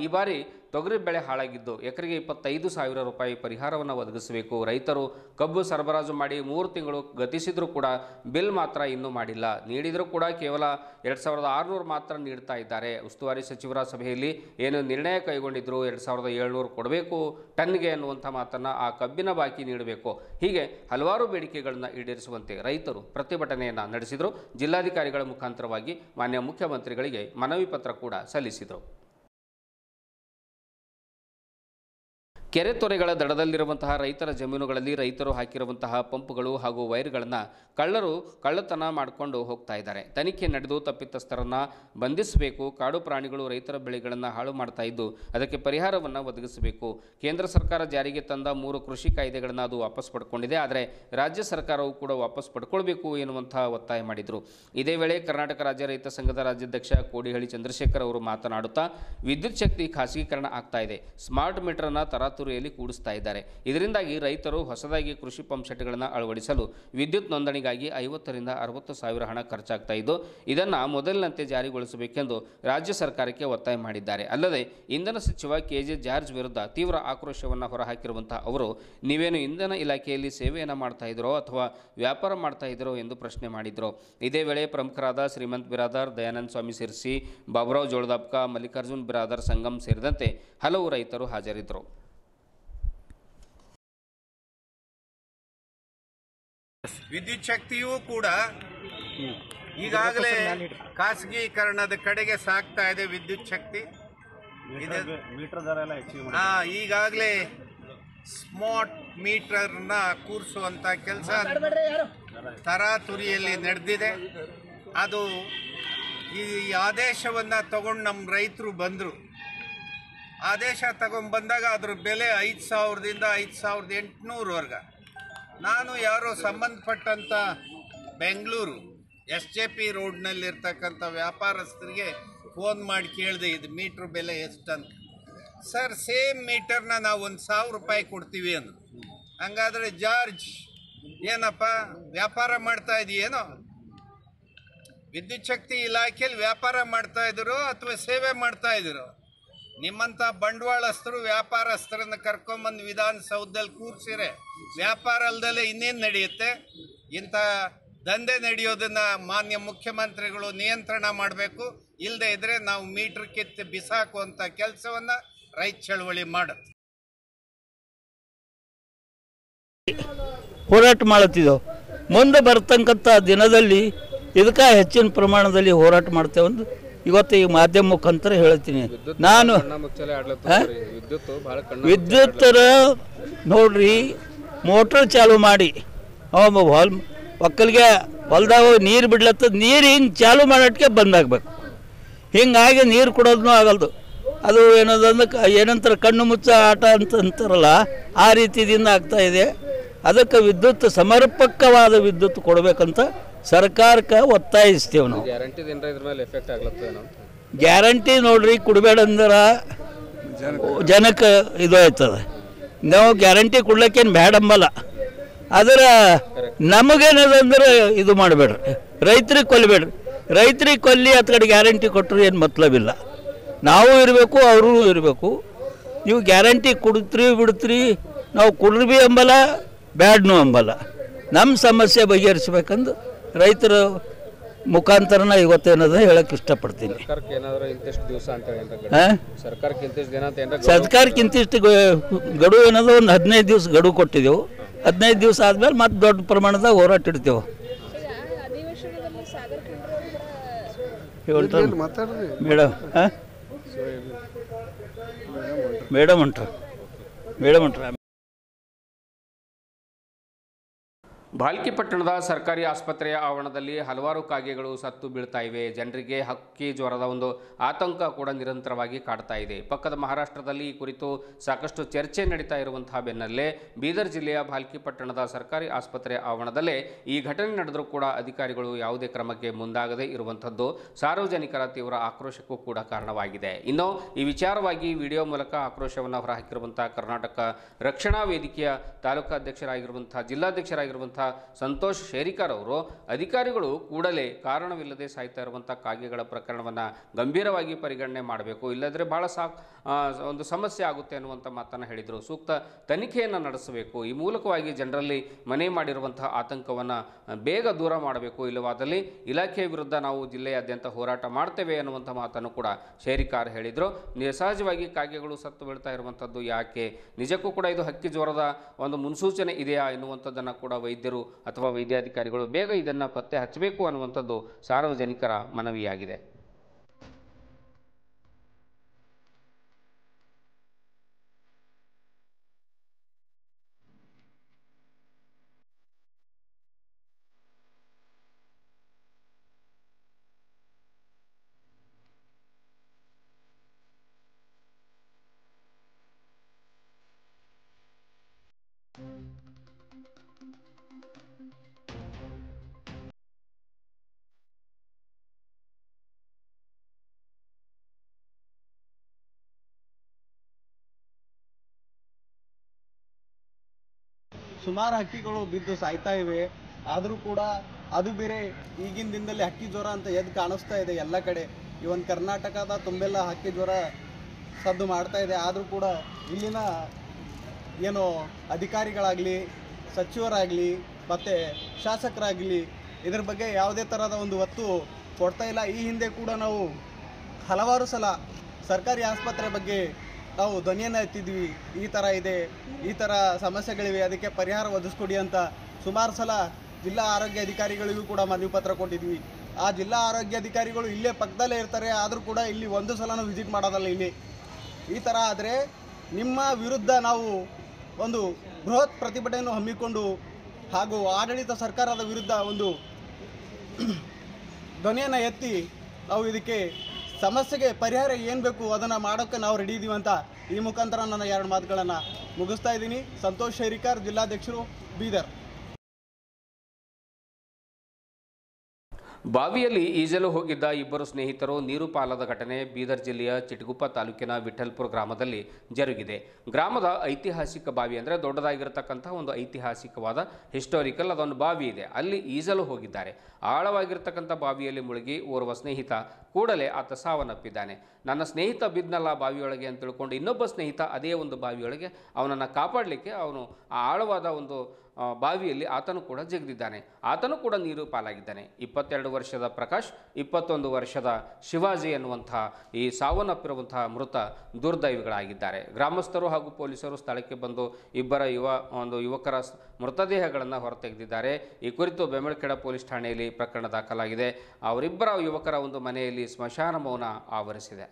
ಈ ಬಾರಿ ತೊಗರಿ ಬೆಳೆ ಹಾಳಾಗಿದ್ದು ಎಕರೆಗೆ 25,000 ರೂಪಾಯಿ ಪರಿಹಾರವನ್ನು ಒದಗಿಸಬೇಕು. ರೈತರು ಕಬ್ಬು ಸರಬರಾಜು ಮಾಡಿ 3 ತಿಂಗಳು ಗತಿಸಿದರೂ ಕೂಡ ಬಿಲ್ ಮಾತ್ರ ಇನ್ನೂ ಮಾಡಿಲ್ಲ. ನೀಡಿದರೂ ಕೂಡ ಕೇವಲ 2,600 ಮಾತ್ರ ನೀಡ್ತಾ ಇದ್ದಾರೆ. ಉಸ್ತುವಾರಿ ಸಚಿವರ ಸಭೆಯಲ್ಲಿ ಏನು ನಿರ್ಣಯ ಕೈಗೊಂಡಿದ್ರು 2,700 ಕೊಡಬೇಕು ಟನ್ಗೆ ಅನ್ನುವಂಥ ಮಾತನ್ನು, ಆ ಕಬ್ಬಿನ ಬಾಕಿ ನೀಡಬೇಕು. ಹೀಗೆ ಹಲವಾರು ಬೇಡಿಕೆಗಳನ್ನು ಈಡೇರಿಸುವಂತೆ ರೈತರು ಪ್ರತಿಭಟನೆಯನ್ನು ನಡೆಸಿದರು. ಜಿಲ್ಲಾಧಿಕಾರಿಗಳ ಮುಖಾಂತರವಾಗಿ ಮಾನ್ಯ ಮುಖ್ಯಮಂತ್ರಿಗಳಿಗೆ ಮನವಿ ಪತ್ರ ಕೂಡ ಸಲ್ಲಿಸಿದರು. ಕೆರೆ ತೊರೆಗಳ ದಡದಲ್ಲಿರುವಂತಹ ರೈತರ ಜಮೀನುಗಳಲ್ಲಿ ರೈತರು ಹಾಕಿರುವಂತಹ ಪಂಪ್ಗಳು ಹಾಗೂ ವೈರ್ಗಳನ್ನು ಕಳ್ಳರು ಕಳ್ಳತನ ಮಾಡಿಕೊಂಡು ಹೋಗ್ತಾ ಇದ್ದಾರೆ. ತನಿಖೆ ನಡೆದು ತಪ್ಪಿತಸ್ಥರನ್ನು ಬಂಧಿಸಬೇಕು. ಕಾಡು ಪ್ರಾಣಿಗಳು ರೈತರ ಬೆಳೆಗಳನ್ನು ಹಾಳು ಮಾಡ್ತಾ ಇದ್ದು ಅದಕ್ಕೆ ಪರಿಹಾರವನ್ನು ಒದಗಿಸಬೇಕು. ಕೇಂದ್ರ ಸರ್ಕಾರ ಜಾರಿಗೆ ತಂದ 3 ಕೃಷಿ ಕಾಯ್ದೆಗಳನ್ನು ಅದು ವಾಪಸ್ ಪಡ್ಕೊಂಡಿದೆ, ಆದರೆ ರಾಜ್ಯ ಸರ್ಕಾರವು ಕೂಡ ವಾಪಸ್ ಪಡ್ಕೊಳ್ಬೇಕು ಎನ್ನುವಂಥ ಒತ್ತಾಯ ಮಾಡಿದರು. ಇದೇ ವೇಳೆ ಕರ್ನಾಟಕ ರಾಜ್ಯ ರೈತ ಸಂಘದ ರಾಜ್ಯಾಧ್ಯಕ್ಷ ಕೋಡಿಹಳ್ಳಿ ಚಂದ್ರಶೇಖರ್ ಅವರು ಮಾತನಾಡುತ್ತಾ, ವಿದ್ಯುತ್ ಶಕ್ತಿ ಖಾಸಗೀಕರಣ ಆಗ್ತಾ ಇದೆ, ಸ್ಮಾರ್ಟ್ ಮೀಟರ್ನ ತರಾತುರಿಯಲ್ಲಿ ಕೂಡಿಸ್ತಾ ಇದ್ದಾರೆ. ಇದರಿಂದಾಗಿ ರೈತರು ಹೊಸದಾಗಿ ಕೃಷಿ ಪಂಪ್ ಸೆಟ್ಗಳನ್ನು ಅಳವಡಿಸಲು ವಿದ್ಯುತ್ ನೋಂದಣಿಗಾಗಿ 50,000 ರಿಂದ 60,000 ಹಣ ಖರ್ಚಾಗ್ತಾ ಇದ್ದು, ಇದನ್ನು ಮೊದಲಿನಂತೆ ಜಾರಿಗೊಳಿಸಬೇಕೆಂದು ರಾಜ್ಯ ಸರ್ಕಾರಕ್ಕೆ ಒತ್ತಾಯ ಮಾಡಿದ್ದಾರೆ. ಅಲ್ಲದೆ ಇಂಧನ ಸಚಿವ ಕೆಜೆ ಜಾರ್ಜ್ ವಿರುದ್ಧ ತೀವ್ರ ಆಕ್ರೋಶವನ್ನು ಹೊರಹಾಕಿರುವಂತಹ ಅವರು, ನೀವೇನು ಇಂಧನ ಇಲಾಖೆಯಲ್ಲಿ ಸೇವೆಯನ್ನು ಮಾಡ್ತಾ ಇದ್ರೋ ಅಥವಾ ವ್ಯಾಪಾರ ಮಾಡ್ತಾ ಇದ್ರೋ ಎಂದು ಪ್ರಶ್ನೆ ಮಾಡಿದರು. ಇದೇ ವೇಳೆ ಪ್ರಮುಖರಾದ ಶ್ರೀಮಂತ್ ಬಿರಾದರ್, ದಯಾನಂದ ಸ್ವಾಮಿ ಸಿರ್ಸಿ, ಬಾಬುರಾವ್ ಜೋಳದಾಪ್ಕ, ಮಲ್ಲಿಕಾರ್ಜುನ್ ಬಿರಾದರ್ ಸಂಗಮ್ ಸೇರಿದಂತೆ ಹಲವು ರೈತರು ಹಾಜರಿದ್ದರು. ವಿದ್ಯುತ್ ಶಕ್ತಿಯೂ ಕೂಡ ಈಗಾಗಲೇ ಖಾಸಗೀಕರಣದ ಕಡೆಗೆ ಸಾಗ್ತಾ ಇದೆ. ವಿದ್ಯುತ್ ಶಕ್ತಿ ಈಗಾಗಲೇ ಸ್ಮಾರ್ಟ್ ಮೀಟರ್ನ ಕೂರಿಸುವಂತ ಕೆಲಸ ತರಾತುರಿಯಲ್ಲಿ ನಡೆದಿದೆ. ಅದು ಈ ಆದೇಶವನ್ನು ತಗೊಂಡು ನಮ್ಮ ರೈತರು ಬಂದರು. ಆದೇಶ ತಗೊಂಡ್ಬಂದಾಗ ಅದ್ರ ಬೆಲೆ 5,000ದಿಂದ 5,800ವರೆಗೆ. ನಾನು ಯಾರೋ ಸಂಬಂಧಪಟ್ಟಂಥ ಬೆಂಗಳೂರು SJP ರೋಡ್ನಲ್ಲಿರ್ತಕ್ಕಂಥ ವ್ಯಾಪಾರಸ್ಥರಿಗೆ ಫೋನ್ ಮಾಡಿ ಕೇಳಿದೆ, ಇದು ಮೀಟ್ರ್ ಬೆಲೆ ಎಷ್ಟಂತ. ಸರ್, ಸೇಮ್ ಮೀಟರ್ನ ನಾವು 1,000 ರೂಪಾಯಿ ಕೊಡ್ತೀವಿ ಅಂದರು. ಹಂಗಾದರೆ ಜಾರ್ಜ್ ಏನಪ್ಪ ವ್ಯಾಪಾರ ಮಾಡ್ತಾ ಇದೆಯೇನೋ? ವಿದ್ಯುತ್ ಶಕ್ತಿ ಇಲಾಖೆಯಲ್ಲಿ ವ್ಯಾಪಾರ ಮಾಡ್ತಾ ಇದ್ರು ಅಥವಾ ಸೇವೆ ಮಾಡ್ತಾ ಇದ್ರು? ನಿಮ್ಮಂಥ ಬಂಡವಾಳಸ್ಥರು ವ್ಯಾಪಾರಸ್ಥರನ್ನ ಕರ್ಕೊಂಬಂದು ವಿಧಾನಸೌಧದಲ್ಲಿ ಕೂರಿಸಿರೆ ವ್ಯಾಪಾರ ಅಲ್ಲದಲ್ಲೇ ಇನ್ನೇನು ನಡೆಯುತ್ತೆ? ಇಂಥ ದಂಧೆ ನಡೆಯೋದನ್ನು ಮಾನ್ಯ ಮುಖ್ಯಮಂತ್ರಿಗಳು ನಿಯಂತ್ರಣ ಮಾಡಬೇಕು. ಇಲ್ಲದೆ ಇದ್ದರೆ ನಾವು ಮೀಟ್ರ್ ಕಿತ್ತು ಬಿಸಾಕುವಂಥ ಕೆಲಸವನ್ನು ರೈತ ಚಳವಳಿ ಮಾಡುತ್ತೆ. ಹೋರಾಟ ಮಾಡುತ್ತಿದ್ದೆವು. ಮುಂದೆ ಬರ್ತಕ್ಕಂಥ ದಿನದಲ್ಲಿ ಇದಕ್ಕೆ ಹೆಚ್ಚಿನ ಪ್ರಮಾಣದಲ್ಲಿ ಹೋರಾಟ ಮಾಡ್ತೇವೆ. ಇವತ್ತು ಈ ಮಾಧ್ಯಮ ಮುಖಾಂತರ ಹೇಳ್ತೀನಿ. ನಾನು ವಿದ್ಯುತ್ತರ ನೋಡ್ರಿ, ಮೋಟ್ರ್ ಚಾಲು ಮಾಡಿ ಒಕ್ಕಲಿಗೆ ಹೊಲ್ದಾಗ ನೀರು ಬಿಡ್ಲತ್ತದ, ನೀರು ಹಿಂಗೆ ಚಾಲು ಮಾಡೋಕ್ಕೆ ಬಂದಾಗಬೇಕು. ಹಿಂಗಾಗಿ ನೀರು ಕೊಡೋದೂ ಆಗಲ್ದು. ಅದು ಏನಂತಾರೆ ಕಣ್ಣು ಮುಚ್ಚ ಆಟ ಅಂತಾರಲ್ಲ, ಆ ರೀತಿಯಿಂದ ಆಗ್ತಾ ಇದೆ. ಅದಕ್ಕೆ ವಿದ್ಯುತ್ ಸಮರ್ಪಕವಾದ ವಿದ್ಯುತ್ ಕೊಡಬೇಕಂತ ಸರ್ಕಾರಕ್ಕೆ ಒತ್ತಾಯಿಸ್ತೇವೆ ನಾವು. ಗ್ಯಾರಂಟಿ ನೋಡ್ರಿ, ಕೊಡಬೇಡಂದ್ರೆ ಜನಕ್ಕೆ ಇದು ಆಯ್ತದೆ. ನಾವು ಗ್ಯಾರಂಟಿ ಕೊಡ್ಲಿಕ್ಕೇನು ಬೇಡಂಬಲ್ಲ. ಅದರ ನಮಗೇನದಂದ್ರೆ ಇದು ಮಾಡಬೇಡ್ರಿ, ರೈತರಿಗೆ ಕೊಲ್ಲಬೇಡ್ರಿ. ರೈತರಿಗೆ ಕೊಲ್ಲಿ ಹತ್ತು ಕಡೆ ಗ್ಯಾರಂಟಿ ಕೊಟ್ಟರು ಏನು ಮತ್ಲಬಿಲ್ಲ. ನಾವು ಇರಬೇಕು, ಅವರು ಇರಬೇಕು. ನೀವು ಗ್ಯಾರಂಟಿ ಕೊಡ್ತೀರಿ ಬಿಡ್ತೀರಿ, ನಾವು ಕೊಡ್ರಿ ಭೀ ಅಂಬಲ್ಲ, ಬ್ಯಾಡ್ನು ಅಂಬಲ್ಲ. ನಮ್ಮ ಸಮಸ್ಯೆ ಬಗೆಹರಿಸ್ಬೇಕಂದು ರೈತರ ಮುಖಾಂತರನ ಇವತ್ತೇನದ ಹೇಳಕ್ಕೆ ಇಷ್ಟಪಡ್ತೀನಿ. ಸರ್ಕಾರಕ್ಕೆ ಇಂತಿಷ್ಟು ಗಡುವು ಏನದ ಒಂದು 15 ದಿವಸ ಗಡುವು ಕೊಟ್ಟಿದ್ದೆವು. 15 ದಿವಸ ಆದಮೇಲೆ ಮತ್ತೆ ದೊಡ್ಡ ಪ್ರಮಾಣದಾಗ ಹೋರಾಟ ಇಡ್ತೇವೆ. ಮೇಡಮ್ ಮೇಡಮ್ ಉಂಟ್ರ ಭಾಲ್ಕಿ ಪಟ್ಟಣದ ಸರ್ಕಾರಿ ಆಸ್ಪತ್ರೆಯ ಆವರಣದಲ್ಲಿ ಹಲವಾರು ಕಾಗೆಗಳು ಸತ್ತು ಬೀಳ್ತಾ ಇವೆ. ಜನರಿಗೆ ಹಕ್ಕಿ ಜ್ವರದ ಒಂದು ಆತಂಕ ಕೂಡ ನಿರಂತರವಾಗಿ ಕಾಡ್ತಾ ಇದೆ. ಪಕ್ಕದ ಮಹಾರಾಷ್ಟ್ರದಲ್ಲಿ ಈ ಕುರಿತು ಸಾಕಷ್ಟು ಚರ್ಚೆ ನಡೀತಾ ಇರುವಂತಹ ಬೆನ್ನಲ್ಲೇ ಬೀದರ್ ಜಿಲ್ಲೆಯ ಭಾಲ್ಕಿ ಪಟ್ಟಣದ ಸರ್ಕಾರಿ ಆಸ್ಪತ್ರೆಯ ಆವರಣದಲ್ಲೇ ಈ ಘಟನೆ ನಡೆದರೂ ಕೂಡ ಅಧಿಕಾರಿಗಳು ಯಾವುದೇ ಕ್ರಮಕ್ಕೆ ಮುಂದಾಗದೇ ಇರುವಂಥದ್ದು ಸಾರ್ವಜನಿಕರ ತೀವ್ರ ಆಕ್ರೋಶಕ್ಕೂ ಕೂಡ ಕಾರಣವಾಗಿದೆ. ಇನ್ನು ಈ ವಿಚಾರವಾಗಿ ವಿಡಿಯೋ ಮೂಲಕ ಆಕ್ರೋಶವನ್ನು ಹೊರಹಾಕಿರುವಂತಹ ಕರ್ನಾಟಕ ರಕ್ಷಣಾ ವೇದಿಕೆಯ ತಾಲೂಕು ಅಧ್ಯಕ್ಷರಾಗಿರುವಂತಹ ಜಿಲ್ಲಾಧ್ಯಕ್ಷರಾಗಿರುವಂತಹ ಸಂತೋಷ್ ಶೇರಿಕರ್ ಅವರು ಅಧಿಕಾರಿಗಳು ಕೂಡಲೇ ಕಾರಣವಿಲ್ಲದೆ ಸಾಯ್ತಾ ಇರುವಂತಹ ಕಾಗೆಗಳ ಪ್ರಕರಣವನ್ನು ಗಂಭೀರವಾಗಿ ಪರಿಗಣನೆ ಮಾಡಬೇಕು, ಇಲ್ಲದ್ರೆ ಬಹಳ ಒಂದು ಸಮಸ್ಯೆ ಆಗುತ್ತೆ ಅನ್ನುವಂಥ ಮಾತನ್ನು ಹೇಳಿದರು. ಸೂಕ್ತ ತನಿಖೆಯನ್ನು ನಡೆಸಬೇಕು. ಈ ಮೂಲಕವಾಗಿ ಜನರಲ್ಲಿ ಮನೆ ಮಾಡಿರುವಂತಹ ಆತಂಕವನ್ನು ಬೇಗ ದೂರ ಮಾಡಬೇಕು. ಇಲ್ಲವಾದಲ್ಲಿ ಇಲಾಖೆಯ ವಿರುದ್ಧ ನಾವು ಜಿಲ್ಲೆಯಾದ್ಯಂತ ಹೋರಾಟ ಮಾಡ್ತೇವೆ ಅನ್ನುವಂಥ ಮಾತನ್ನು ಕೂಡ ಶೇರಿಕಾರ್ ಹೇಳಿದರು. ಸಹಜವಾಗಿ ಕಾಗೆಗಳು ಸತ್ತು ಬೀಳ್ತಾ ಇರುವಂಥದ್ದು ಯಾಕೆ, ನಿಜಕ್ಕೂ ಕೂಡ ಇದು ಹಕ್ಕಿ ಜ್ವರದ ಒಂದು ಮುನ್ಸೂಚನೆ ಇದೆಯಾ ಎನ್ನುವಂಥದ್ದನ್ನು ಕೂಡ ವೈದ್ಯರು ಅಥವಾ ವೈದ್ಯಾಧಿಕಾರಿಗಳು ಬೇಗ ಇದನ್ನು ಪತ್ತೆ ಹಚ್ಚಬೇಕು ಅನ್ನುವಂಥದ್ದು ಸಾರ್ವಜನಿಕರ ಮನವಿಯಾಗಿದೆ. ಸುಮಾರು ಹಕ್ಕಿಗಳು ಬಿದ್ದು ಸಾಯ್ತಾ ಇವೆ. ಆದರೂ ಕೂಡ ಅದು ಬೇರೆ ಈಗಿನ ದಿನದಲ್ಲಿ ಹಕ್ಕಿ ಜ್ವರ ಅಂತ ಎದ್ದು ಕಾಣಿಸ್ತಾ ಇದೆ ಎಲ್ಲ ಕಡೆ. ಈ ಒಂದು ಕರ್ನಾಟಕದ ತುಂಬೆಲ್ಲ ಹಕ್ಕಿ ಜ್ವರ ಸದ್ದು ಮಾಡ್ತಾ ಇದೆ. ಆದರೂ ಕೂಡ ಇಲ್ಲಿನ ಏನು ಅಧಿಕಾರಿಗಳಾಗಲಿ, ಸಚಿವರಾಗಲಿ ಮತ್ತು ಶಾಸಕರಾಗಲಿ ಇದ್ರ ಬಗ್ಗೆ ಯಾವುದೇ ಥರದ ಒಂದು ಒತ್ತು ಕೊಡ್ತಾ ಇಲ್ಲ. ಈ ಹಿಂದೆ ಕೂಡ ನಾವು ಹಲವಾರು ಸಲ ಸರ್ಕಾರಿ ಆಸ್ಪತ್ರೆ ಬಗ್ಗೆ ನಾವು ಧ್ವನಿಯನ್ನು ಎತ್ತಿದ್ವಿ. ಈ ಥರ ಇದೆ, ಈ ಥರ ಸಮಸ್ಯೆಗಳಿವೆ, ಅದಕ್ಕೆ ಪರಿಹಾರ ಒದಗಿಸ್ಕೊಡಿ ಅಂತ ಸುಮಾರು ಸಲ ಜಿಲ್ಲಾ ಆರೋಗ್ಯ ಅಧಿಕಾರಿಗಳಿಗೂ ಕೂಡ ಮನವಿ ಪತ್ರ ಕೊಟ್ಟಿದ್ವಿ. ಆ ಜಿಲ್ಲಾ ಆರೋಗ್ಯ ಅಧಿಕಾರಿಗಳು ಇಲ್ಲೇ ಪಕ್ಕದಲ್ಲೇ ಇರ್ತಾರೆ, ಆದರೂ ಕೂಡ ಇಲ್ಲಿ ಒಂದು ಸಲನೂ ವಿಸಿಟ್ ಮಾಡೋದಲ್ಲ. ಇಲ್ಲಿ ಈ ಥರ ಆದರೆ ನಿಮ್ಮ ವಿರುದ್ಧ ನಾವು ಒಂದು ಬೃಹತ್ ಪ್ರತಿಭಟನೆಯನ್ನು ಹಮ್ಮಿಕೊಂಡು ಹಾಗೂ ಆಡಳಿತ ಸರ್ಕಾರದ ವಿರುದ್ಧ ಒಂದು ಧ್ವನಿಯನ್ನು ಎತ್ತಿ ನಾವು ಇದಕ್ಕೆ ಸಮಸ್ಯೆಗೆ ಪರಿಹಾರ ಏನು ಬೇಕು ಅದನ್ನು ಮಾಡೋಕ್ಕೆ ನಾವು ರೆಡಿ ಇದ್ದೀವಿ ಅಂತ ಈ ಮುಖಾಂತರ ನನ್ನ 2 ಮಾತುಗಳನ್ನು ಮುಗಿಸ್ತಾ ಇದ್ದೀನಿ. ಸಂತೋಷ್ ಶೇರಿಕಾರ್, ಜಿಲ್ಲಾಧ್ಯಕ್ಷರು, ಬೀದರ್. ಬಾವಿಯಲ್ಲಿ ಈಜಲು ಹೋಗಿದ್ದ ಇಬ್ಬರು ಸ್ನೇಹಿತರು ನೀರು ಪಾಲಾದ ಘಟನೆ ಬೀದರ್ ಜಿಲ್ಲೆಯ ಚಿಟಗುಪ್ಪ ತಾಲೂಕಿನ ವಿಠಲ್ಪುರ ಗ್ರಾಮದಲ್ಲಿ ಜರುಗಿದೆ. ಗ್ರಾಮದ ಐತಿಹಾಸಿಕ ಬಾವಿ ಅಂದರೆ ದೊಡ್ಡದಾಗಿರತಕ್ಕಂಥ ಒಂದು ಐತಿಹಾಸಿಕವಾದ ಹಿಸ್ಟಾರಿಕಲ್ ಅದೊಂದು ಬಾವಿ ಇದೆ. ಅಲ್ಲಿ ಈಜಲು ಹೋಗಿದ್ದಾರೆ. ಆಳವಾಗಿರ್ತಕ್ಕಂಥ ಬಾವಿಯಲ್ಲಿ ಮುಳುಗಿ ಓರ್ವ ಸ್ನೇಹಿತ ಕೂಡಲೇ ಆತ ಸಾವನ್ನಪ್ಪಿದ್ದಾನೆ. ನನ್ನ ಸ್ನೇಹಿತ ಬಿದ್ನಲ್ಲ ಬಾವಿಯೊಳಗೆ ಅಂತ ತಿಳ್ಕೊಂಡು ಇನ್ನೊಬ್ಬ ಸ್ನೇಹಿತ ಅದೇ ಒಂದು ಬಾವಿಯೊಳಗೆ ಅವನನ್ನು ಕಾಪಾಡಲಿಕ್ಕೆ ಅವನು ಆ ಆಳವಾದ ಒಂದು ಬಾವಿಯಲ್ಲಿ ಆತನು ಕೂಡ ಜಗಿದಿದ್ದಾನೆ. ಆತನು ಕೂಡ ನೀರು ಪಾಲಾಗಿದ್ದಾನೆ. 22 ವರ್ಷದ ಪ್ರಕಾಶ್, 21 ವರ್ಷದ ಶಿವಾಜಿ ಎನ್ನುವಂಥ ಈ ಸಾವನ್ನಪ್ಪಿರುವಂತಹ ಮೃತ ದುರ್ದೈವಿಗಳಾಗಿದ್ದಾರೆ. ಗ್ರಾಮಸ್ಥರು ಹಾಗೂ ಪೊಲೀಸರು ಸ್ಥಳಕ್ಕೆ ಬಂದು ಇಬ್ಬರ ಯುವಕರ ಮೃತದೇಹಗಳನ್ನು ಹೊರತೆಗೆದಿದ್ದಾರೆ. ಈ ಕುರಿತು ಬೆಮಳಕೆಡ ಪೊಲೀಸ್ ಠಾಣೆಯಲ್ಲಿ ಪ್ರಕರಣ ದಾಖಲಾಗಿದೆ. ಅವರಿಬ್ಬರ ಯುವಕರ ಒಂದು ಮನೆಯಲ್ಲಿ ಸ್ಮಶಾನ ಮೌನ ಆವರಿಸಿದೆ.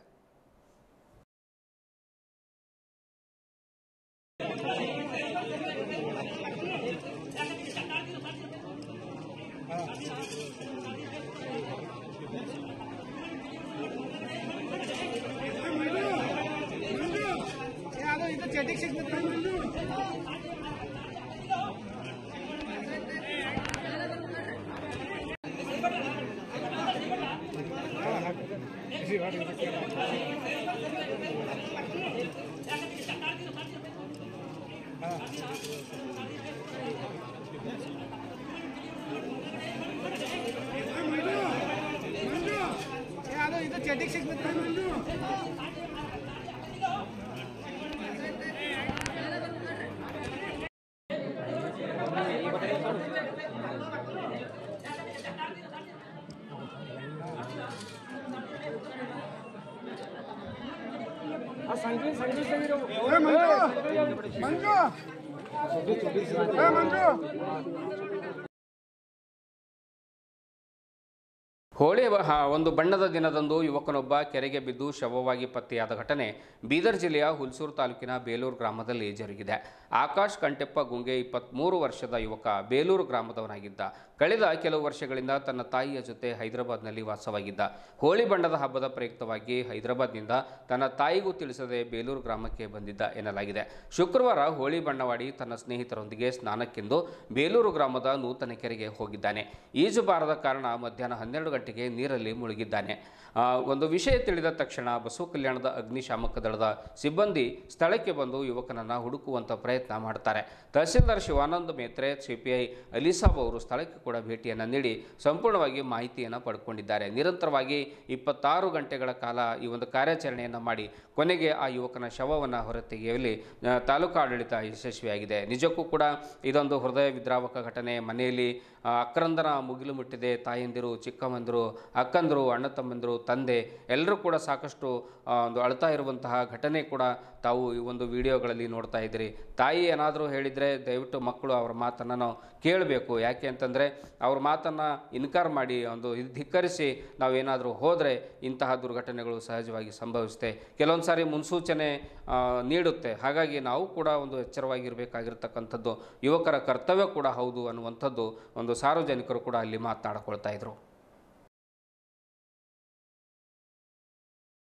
ಹೋಳಿ ಒಂದು ಬಣ್ಣದ ದಿನದಂದು ಯುವಕನೊಬ್ಬ ಕೆರೆಗೆ ಬಿದ್ದು ಶವವಾಗಿ ಪತ್ತೆಯಾದ ಘಟನೆ ಬೀದರ್ ಜಿಲ್ಲೆಯ ಹುಲ್ಸೂರು ತಾಲೂಕಿನ ಬೇಲೂರು ಗ್ರಾಮದಲ್ಲಿ ಜರುಗಿದೆ. ಆಕಾಶ್ ಕಂಟೆಪ್ಪ ಗುಂಗೆ 23 ವರ್ಷದ ಯುವಕ ಬೇಲೂರು ಗ್ರಾಮದವನಾಗಿದ್ದ. ಕಳೆದ ಕೆಲವು ವರ್ಷಗಳಿಂದ ತನ್ನ ತಾಯಿಯ ಜೊತೆ ಹೈದರಾಬಾದ್ನಲ್ಲಿ ವಾಸವಾಗಿದ್ದ. ಹೋಳಿ ಬಣ್ಣದ ಹಬ್ಬದ ಪ್ರಯುಕ್ತವಾಗಿ ಹೈದರಾಬಾದ್ನಿಂದ ತನ್ನ ತಾಯಿಗೂ ತಿಳಿಸದೆ ಬೇಲೂರು ಗ್ರಾಮಕ್ಕೆ ಬಂದಿದ್ದ ಎನ್ನಲಾಗಿದೆ. ಶುಕ್ರವಾರ ಹೋಳಿ ಬಣ್ಣವಾಡಿ ತನ್ನ ಸ್ನೇಹಿತರೊಂದಿಗೆ ಸ್ನಾನಕ್ಕೆಂದು ಬೇಲೂರು ಗ್ರಾಮದ ನೂತನ ಕೆರೆಗೆ ಹೋಗಿದ್ದಾನೆ. ಈಜು ಬಾರದ ಕಾರಣ ಮಧ್ಯಾಹ್ನ 12 ಗಂಟೆಗೆ ನೀರಲ್ಲಿ ಮುಳುಗಿದ್ದಾನೆ. ಒಂದು ವಿಷಯ ತಿಳಿದ ತಕ್ಷಣ ಬಸವ ಕಲ್ಯಾಣದ ಅಗ್ನಿಶಾಮಕ ದಳದ ಸಿಬ್ಬಂದಿ ಸ್ಥಳಕ್ಕೆ ಬಂದು ಯುವಕನನ್ನು ಹುಡುಕುವಂಥ ಪ್ರಯತ್ನ ಮಾಡ್ತಾರೆ. ತಹಸೀಲ್ದಾರ್ ಶಿವಾನಂದ ಮೇತ್ರೆ, ಸಿಪಿಐ ಅಲಿಸಾಬ್ ಅವರು ಸ್ಥಳಕ್ಕೆ ಕೂಡ ಭೇಟಿಯನ್ನು ನೀಡಿ ಸಂಪೂರ್ಣವಾಗಿ ಮಾಹಿತಿಯನ್ನು ಪಡ್ಕೊಂಡಿದ್ದಾರೆ. ನಿರಂತರವಾಗಿ 26 ಗಂಟೆಗಳ ಕಾಲ ಈ ಒಂದು ಕಾರ್ಯಾಚರಣೆಯನ್ನು ಮಾಡಿ ಕೊನೆಗೆ ಆ ಯುವಕನ ಶವವನ್ನು ಹೊರತೆಗೆಯುವಲ್ಲಿ ತಾಲೂಕು ಆಡಳಿತ ಯಶಸ್ವಿಯಾಗಿದೆ. ನಿಜಕ್ಕೂ ಕೂಡ ಇದೊಂದು ಹೃದಯ ವಿದ್ರಾವಕ ಘಟನೆ. ಮನೆಯಲ್ಲಿ ಅಕ್ರಂದನ ಮುಗಿಲು ಮುಟ್ಟಿದೆ. ತಾಯಂದಿರು, ಚಿಕ್ಕಮ್ಮಂದಿರು, ಅಕ್ಕಂದರು, ಅಣ್ಣ ತಮ್ಮಂದಿರು, ತಂದೆ ಎಲ್ಲರೂ ಕೂಡ ಸಾಕಷ್ಟು ಒಂದು ಅಳ್ತಾ ಇರುವಂತಹ ಘಟನೆ ಕೂಡ ತಾವು ಈ ಒಂದು ವಿಡಿಯೋಗಳಲ್ಲಿ ನೋಡ್ತಾ ಇದ್ದೀರಿ. ತಾಯಿ ಏನಾದರೂ ಹೇಳಿದರೆ ದಯವಿಟ್ಟು ಮಕ್ಕಳು ಅವರ ಮಾತನ್ನು ನಾವು ಕೇಳಬೇಕು. ಯಾಕೆ ಅಂತಂದರೆ ಅವ್ರ ಮಾತನ್ನು ಇನ್ಕಾರ್ ಮಾಡಿ ಒಂದು ಧಿಕ್ಕರಿಸಿ ನಾವೇನಾದರೂ ಹೋದರೆ ಇಂತಹ ದುರ್ಘಟನೆಗಳು ಸಹಜವಾಗಿ ಸಂಭವಿಸುತ್ತೆ. ಕೆಲವೊಂದು ಸಾರಿ ಮುನ್ಸೂಚನೆ ನೀಡುತ್ತೆ. ಹಾಗಾಗಿ ನಾವು ಕೂಡ ಒಂದು ಎಚ್ಚರವಾಗಿರಬೇಕಾಗಿರ್ತಕ್ಕಂಥದ್ದು ಯುವಕರ ಕರ್ತವ್ಯ ಕೂಡ ಹೌದು ಅನ್ನುವಂಥದ್ದು ಒಂದು ಸಾರ್ವಜನಿಕರು ಕೂಡ ಅಲ್ಲಿ ಮಾತನಾಡಿಕೊಳ್ತಾ ಇದ್ರು.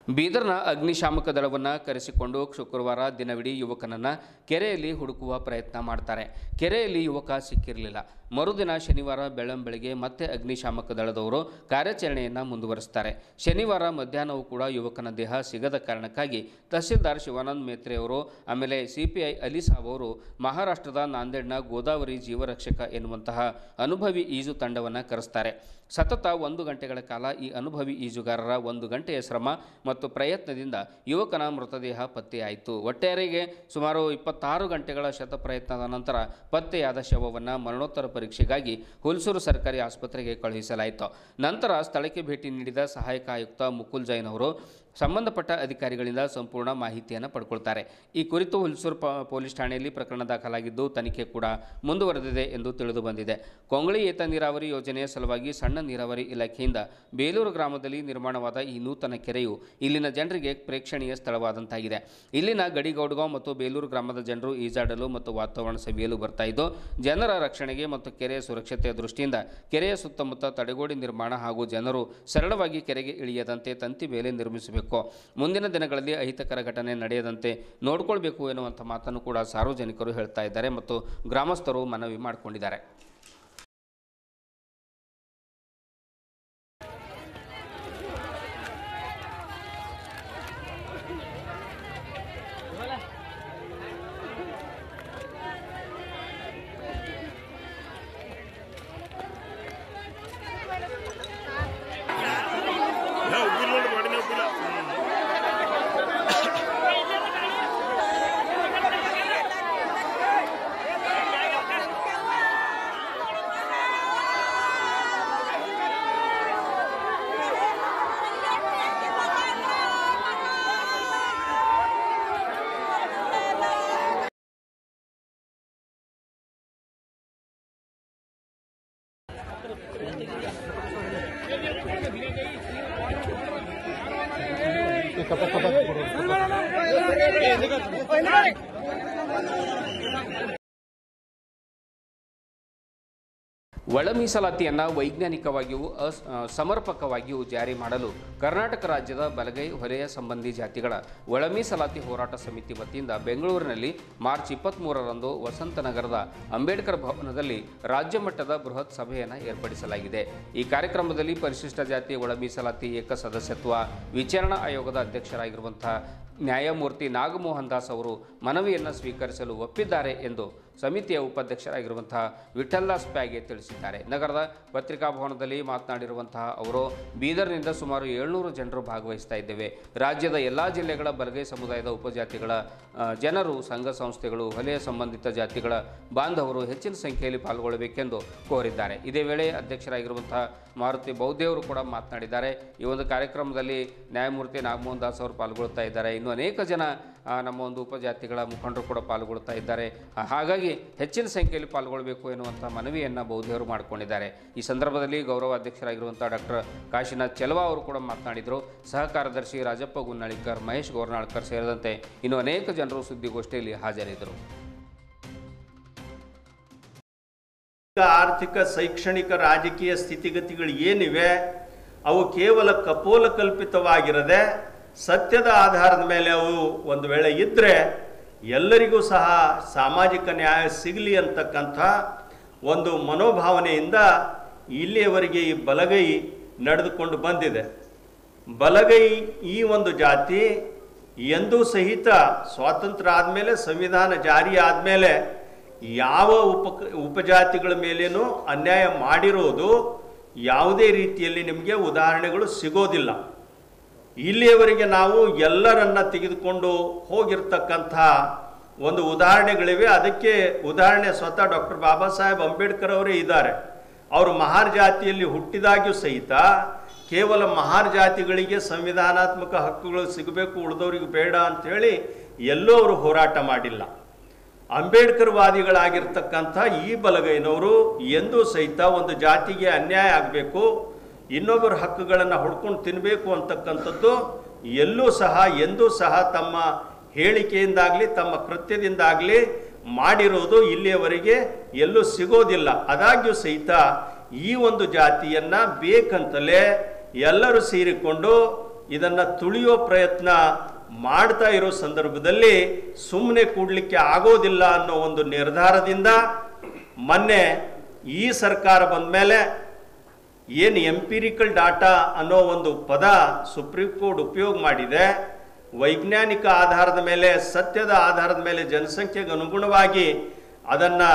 ಬೀದರ್ನ ಅಗ್ನಿಶಾಮಕ ದಳವನ್ನು ಕರೆಸಿಕೊಂಡು ಶುಕ್ರವಾರ ದಿನವಿಡೀ ಯುವಕನನ್ನು ಕೆರೆಯಲ್ಲಿ ಹುಡುಕುವ ಪ್ರಯತ್ನ ಮಾಡ್ತಾರೆ. ಕೆರೆಯಲ್ಲಿ ಯುವಕ ಸಿಕ್ಕಿರಲಿಲ್ಲ. ಮರುದಿನ ಶನಿವಾರ ಬೆಳ್ಳಂಬೆಳಗ್ಗೆ ಮತ್ತೆ ಅಗ್ನಿಶಾಮಕ ದಳದವರು ಕಾರ್ಯಾಚರಣೆಯನ್ನು ಮುಂದುವರಿಸ್ತಾರೆ. ಶನಿವಾರ ಮಧ್ಯಾಹ್ನವೂ ಕೂಡ ಯುವಕನ ದೇಹ ಸಿಗದ ಕಾರಣಕ್ಕಾಗಿ ತಹಸೀಲ್ದಾರ್ ಶಿವಾನಂದ್ ಮೇತ್ರೆ ಅವರು, ಆಮೇಲೆ CPI ಅಲಿ ಸಾಬ್ ಅವರು ಮಹಾರಾಷ್ಟ್ರದ ನಾಂದೇಡ್ನ ಗೋದಾವರಿ ಜೀವರಕ್ಷಕ ಎನ್ನುವಂತಹ ಅನುಭವಿ ಈಜು ತಂಡವನ್ನು ಕರೆಸ್ತಾರೆ. ಸತತ 1 ಗಂಟೆಗಳ ಕಾಲ ಈ ಅನುಭವಿ ಈಜುಗಾರರ 1 ಗಂಟೆಯ ಶ್ರಮ ಮತ್ತು ಪ್ರಯತ್ನದಿಂದ ಯುವಕನ ಮೃತದೇಹ ಪತ್ತೆಯಾಯಿತು. ಒಟ್ಟಾರೆಗೆ ಸುಮಾರು 26 ಗಂಟೆಗಳ ಶತಪ್ರಯತ್ನದ ನಂತರ ಪತ್ತೆಯಾದ ಶವವನ್ನು ಮರಣೋತ್ತರ ಪರೀಕ್ಷೆಗಾಗಿ ಹುಲ್ಸೂರು ಸರ್ಕಾರಿ ಆಸ್ಪತ್ರೆಗೆ ಕಳುಹಿಸಲಾಯಿತು. ನಂತರ ಸ್ಥಳಕ್ಕೆ ಭೇಟಿ ನೀಡಿದ ಸಹಾಯಕ ಆಯುಕ್ತ ಮುಕುಲ್ ಜೈನ್ ಅವರು ಸಂಬಂಧಪಟ್ಟ ಅಧಿಕಾರಿಗಳಿಂದ ಸಂಪೂರ್ಣ ಮಾಹಿತಿಯನ್ನು ಪಡ್ಕೊಳ್ತಾರೆ. ಈ ಕುರಿತು ಹುಲ್ಸೂರು ಪೊಲೀಸ್ ಠಾಣೆಯಲ್ಲಿ ಪ್ರಕರಣ ದಾಖಲಾಗಿದ್ದು ತನಿಖೆ ಕೂಡ ಮುಂದುವರೆದಿದೆ ಎಂದು ತಿಳಿದು ಬಂದಿದೆ. ಕೊಂಗಳಿ ಏತ ನೀರಾವರಿ ಯೋಜನೆಯ ಸಲುವಾಗಿ ಸಣ್ಣ ನೀರಾವರಿ ಇಲಾಖೆಯಿಂದ ಬೇಲೂರು ಗ್ರಾಮದಲ್ಲಿ ನಿರ್ಮಾಣವಾದ ಈ ನೂತನ ಕೆರೆಯು ಇಲ್ಲಿನ ಜನರಿಗೆ ಪ್ರೇಕ್ಷಣೀಯ ಸ್ಥಳವಾದಂತಾಗಿದೆ. ಇಲ್ಲಿನ ಗಡಿಗೌಡಗಾಂವ್ ಮತ್ತು ಬೇಲೂರು ಗ್ರಾಮದ ಜನರು ಈಜಾಡಲು ಮತ್ತು ವಾತಾವರಣ ಸವಿಯಲು ಬರ್ತಾ ಇದ್ದು, ಜನರ ರಕ್ಷಣೆಗೆ ಮತ್ತು ಕೆರೆಯ ಸುರಕ್ಷತೆಯ ದೃಷ್ಟಿಯಿಂದ ಕೆರೆಯ ಸುತ್ತಮುತ್ತ ತಡೆಗೋಡೆ ನಿರ್ಮಾಣ ಹಾಗೂ ಜನರು ಸರಳವಾಗಿ ಕೆರೆಗೆ ಇಳಿಯದಂತೆ ತಂತಿ ಬೇಲಿ ನಿರ್ಮಿಸಬೇಕು. ಮುಂದಿನ ದಿನಗಳಲ್ಲಿ ಅಹಿತಕರ ಘಟನೆ ನಡೆಯದಂತೆ ನೋಡಿಕೊಳ್ಬೇಕು ಎನ್ನುವಂಥ ಮಾತನ್ನು ಕೂಡ ಸಾರ್ವಜನಿಕರು ಹೇಳ್ತಾ ಇದ್ದಾರೆ ಮತ್ತು ಗ್ರಾಮಸ್ಥರು ಮನವಿ ಮಾಡಿಕೊಂಡಿದ್ದಾರೆ. ಒಳ ಮೀಸಲಾತಿಯನ್ನು ವೈಜ್ಞಾನಿಕವಾಗಿಯೂ ಸಮರ್ಪಕವಾಗಿಯೂ ಜಾರಿ ಮಾಡಲು ಕರ್ನಾಟಕ ರಾಜ್ಯದ ಬಲಗೈ ಹೊಲೆಯ ಸಂಬಂಧಿ ಜಾತಿಗಳ ಒಳ ಮೀಸಲಾತಿ ಹೋರಾಟ ಸಮಿತಿ ವತಿಯಿಂದ ಬೆಂಗಳೂರಿನಲ್ಲಿ ಮಾರ್ಚ್ 23ರಂದು ವಸಂತನಗರದ ಅಂಬೇಡ್ಕರ್ ಭವನದಲ್ಲಿ ರಾಜ್ಯ ಮಟ್ಟದ ಬೃಹತ್ ಸಭೆಯನ್ನು ಏರ್ಪಡಿಸಲಾಗಿದೆ. ಈ ಕಾರ್ಯಕ್ರಮದಲ್ಲಿ ಪರಿಶಿಷ್ಟ ಜಾತಿ ಒಳ ಮೀಸಲಾತಿ ಏಕ ಸದಸ್ಯತ್ವ ವಿಚಾರಣಾ ಆಯೋಗದ ಅಧ್ಯಕ್ಷರಾಗಿರುವಂತಹ ನ್ಯಾಯಮೂರ್ತಿ ನಾಗಮೋಹನ್ ದಾಸ್ ಅವರು ಮನವಿಯನ್ನು ಸ್ವೀಕರಿಸಲು ಒಪ್ಪಿದ್ದಾರೆ ಎಂದು ಸಮಿತಿಯ ಉಪಾಧ್ಯಕ್ಷರಾಗಿರುವಂತಹ ವಿಠಲ್ದಾಸ್ ಪ್ಯಾಗೆ ತಿಳಿಸಿದ್ದಾರೆ. ನಗರದ ಪತ್ರಿಕಾಭವನದಲ್ಲಿ ಮಾತನಾಡಿರುವಂತಹ ಅವರು, ಬೀದರ್ನಿಂದ ಸುಮಾರು 700 ಜನರು ಭಾಗವಹಿಸ್ತಾ ಇದ್ದೇವೆ. ರಾಜ್ಯದ ಎಲ್ಲ ಜಿಲ್ಲೆಗಳ ಬಲಗೈ ಸಮುದಾಯದ ಉಪಜಾತಿಗಳ ಜನರು, ಸಂಘ ಸಂಸ್ಥೆಗಳು, ವಲಯ ಸಂಬಂಧಿತ ಜಾತಿಗಳ ಬಾಂಧವರು ಹೆಚ್ಚಿನ ಸಂಖ್ಯೆಯಲ್ಲಿ ಪಾಲ್ಗೊಳ್ಳಬೇಕೆಂದು ಕೋರಿದ್ದಾರೆ. ಇದೇ ವೇಳೆ ಅಧ್ಯಕ್ಷರಾಗಿರುವಂತಹ ಮಾರುತಿ ಬೌದ್ಧೇವರು ಕೂಡ ಮಾತನಾಡಿದ್ದಾರೆ. ಈ ಒಂದು ಕಾರ್ಯಕ್ರಮದಲ್ಲಿ ನ್ಯಾಯಮೂರ್ತಿ ನಾಗಮೋಹನ್ ದಾಸ್ ಅವರು ಪಾಲ್ಗೊಳ್ತಾ ಇದ್ದಾರೆ. ಇನ್ನು ಅನೇಕ ಜನ ನಮ್ಮ ಒಂದು ಉಪಜಾತಿಗಳ ಮುಖಂಡರು ಕೂಡ ಪಾಲ್ಗೊಳ್ತಾ ಇದ್ದಾರೆ. ಹಾಗಾಗಿ ಹೆಚ್ಚಿನ ಸಂಖ್ಯೆಯಲ್ಲಿ ಪಾಲ್ಗೊಳ್ಳಬೇಕು ಎನ್ನುವಂಥ ಮನವಿಯನ್ನು ಬೌದ್ಧೇವರು ಮಾಡಿಕೊಂಡಿದ್ದಾರೆ. ಈ ಸಂದರ್ಭದಲ್ಲಿ ಗೌರವ ಅಧ್ಯಕ್ಷರಾಗಿರುವಂಥ ಡಾಕ್ಟರ್ ಕಾಶಿನಾಥ್ ಚೆಲವಾ ಅವರು ಕೂಡ ಮಾತನಾಡಿದರು. ಸಹ ಕಾರ್ಯದರ್ಶಿ ರಾಜಪ್ಪ ಗುನ್ನಳಿಕರ್, ಮಹೇಶ್ ಗೋರ್ನಾಳ್ಕರ್ ಸೇರಿದಂತೆ ಇನ್ನು ಅನೇಕ ಜನರು ಸುದ್ದಿಗೋಷ್ಠಿಯಲ್ಲಿ ಹಾಜರಿದ್ದರು. ಆರ್ಥಿಕ, ಶೈಕ್ಷಣಿಕ, ರಾಜಕೀಯ ಸ್ಥಿತಿಗತಿಗಳು ಏನಿವೆ ಅವು ಕೇವಲ ಕಪೋಲ ಕಲ್ಪಿತವಾಗಿರದೆ ಸತ್ಯದ ಆಧಾರದ ಮೇಲೆ ಅವು ಒಂದು ವೇಳೆ ಇದ್ದರೆ ಎಲ್ಲರಿಗೂ ಸಹ ಸಾಮಾಜಿಕ ನ್ಯಾಯ ಸಿಗಲಿ ಅಂತಕ್ಕಂಥ ಒಂದು ಮನೋಭಾವನೆಯಿಂದ ಇಲ್ಲಿಯವರೆಗೆ ಈ ಬಲಗೈ ನಡೆದುಕೊಂಡು ಬಂದಿದೆ. ಬಲಗೈ ಈ ಒಂದು ಜಾತಿ ಎಂದೂ ಸಹಿತ ಸ್ವಾತಂತ್ರ್ಯ ಆದಮೇಲೆ, ಸಂವಿಧಾನ ಜಾರಿ ಆದಮೇಲೆ ಯಾವ ಉಪಜಾತಿಗಳ ಮೇಲೇನೂ ಅನ್ಯಾಯ ಮಾಡಿರೋದು ಯಾವುದೇ ರೀತಿಯಲ್ಲಿ ನಿಮಗೆ ಉದಾಹರಣೆಗಳು ಸಿಗೋದಿಲ್ಲ. ಇಲ್ಲಿಯವರೆಗೆ ನಾವು ಎಲ್ಲರನ್ನ ತೆಗೆದುಕೊಂಡು ಹೋಗಿರ್ತಕ್ಕಂಥ ಒಂದು ಉದಾಹರಣೆಗಳಿವೆ. ಅದಕ್ಕೆ ಉದಾಹರಣೆ ಸ್ವತಃ ಡಾಕ್ಟರ್ ಬಾಬಾ ಸಾಹೇಬ್ ಅಂಬೇಡ್ಕರ್ ಅವರೇ ಇದ್ದಾರೆ. ಅವರು ಮಹಾರ್ ಜಾತಿಯಲ್ಲಿ ಹುಟ್ಟಿದಾಗ್ಯೂ ಸಹಿತ ಕೇವಲ ಮಹಾರ್ ಜಾತಿಗಳಿಗೆ ಸಂವಿಧಾನಾತ್ಮಕ ಹಕ್ಕುಗಳು ಸಿಗಬೇಕು, ಉಳಿದವರಿಗೆ ಬೇಡ ಅಂಥೇಳಿ ಎಲ್ಲೂ ಅವರು ಹೋರಾಟ ಮಾಡಿಲ್ಲ. ಅಂಬೇಡ್ಕರ್ ವಾದಿಗಳಾಗಿರ್ತಕ್ಕಂಥ ಈ ಬಲಗೈನವರು ಎಂದೂ ಸಹಿತ ಒಂದು ಜಾತಿಗೆ ಅನ್ಯಾಯ ಆಗಬೇಕು, ಇನ್ನೊಬ್ಬರ ಹಕ್ಕುಗಳನ್ನು ಹೊಡ್ಕೊಂಡು ತಿನ್ನಬೇಕು ಅಂತಕ್ಕಂಥದ್ದು ಎಂದೂ ಸಹ ತಮ್ಮ ಹೇಳಿಕೆಯಿಂದಾಗಲಿ ತಮ್ಮ ಕೃತ್ಯದಿಂದಾಗಲಿ ಮಾಡಿರೋದು ಇಲ್ಲಿಯವರೆಗೆ ಎಲ್ಲೂ ಸಿಗೋದಿಲ್ಲ. ಆದಾಗ್ಯೂ ಸಹಿತ ಈ ಒಂದು ಜಾತಿಯನ್ನು ಬೇಕಂತಲೇ ಎಲ್ಲರೂ ಸೇರಿಕೊಂಡು ಇದನ್ನು ತುಳಿಯೋ ಪ್ರಯತ್ನ ಮಾಡ್ತಾ ಇರೋ ಸಂದರ್ಭದಲ್ಲಿ ಸುಮ್ಮನೆ ಕೂಡಲಿಕ್ಕೆ ಆಗೋದಿಲ್ಲ ಅನ್ನೋ ಒಂದು ನಿರ್ಧಾರದಿಂದ ಮೊನ್ನೆ ಈ ಸರ್ಕಾರ ಬಂದ ಮೇಲೆ ಏನು ಎಂಪಿರಿಕಲ್ ಡಾಟಾ ಅನ್ನೋ ಒಂದು ಪದ ಸುಪ್ರೀಂ ಕೋರ್ಟ್ ಉಪಯೋಗ ಮಾಡಿದೆ, ವೈಜ್ಞಾನಿಕ ಆಧಾರದ ಮೇಲೆ, ಸತ್ಯದ ಆಧಾರದ ಮೇಲೆ ಜನಸಂಖ್ಯೆಗೆ ಅನುಗುಣವಾಗಿ ಅದನ್ನು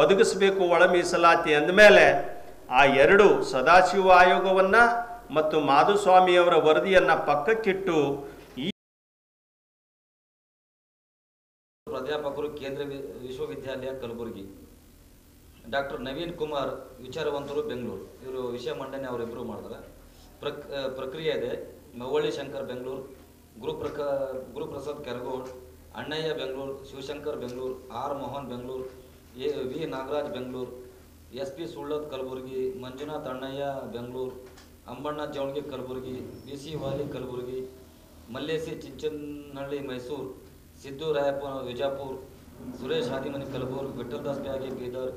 ಒದಗಿಸಬೇಕು ಒಳ ಮೀಸಲಾತಿ ಅಂದಮೇಲೆ ಆ ಎರಡು ಸದಾಶಿವ ಆಯೋಗವನ್ನು ಮತ್ತು ಮಾಧುಸ್ವಾಮಿಯವರ ವರದಿಯನ್ನು ಪಕ್ಕಕ್ಕಿಟ್ಟು ಈ ಪ್ರಾಧ್ಯಾಪಕರು ಕೇಂದ್ರ ವಿಶ್ವವಿದ್ಯಾಲಯ ಕಲಬುರಗಿ, ಡಾಕ್ಟರ್ ನವೀನ್ ಕುಮಾರ್ ವಿಚಾರವಂತರು ಬೆಂಗಳೂರು, ಇವರು ವಿಷಯ ಮಂಡನೆ ಅವರಿಬ್ಬರು ಮಾಡಿದ್ರೆ ಪ್ರಕ್ರಿಯೆ ಇದೆ. Mavalli Shankar Bengaluru, Guruprasad Keragod, Annayya Bengaluru, Shivashankar Bengaluru, R Mohan Bengaluru, V Nagaraj Bengaluru, SP Sullad Kalaburagi, Manjunath Annayya Bengaluru, Ambanna Javanagi Kalaburagi, BC Wali Kalaburagi, Mallesi Chinchanahalli Mysuru, Siddu Rayappa Vijapur, Suresh Hadimani Kalaburgi, Vithaldas Byagi Bidar,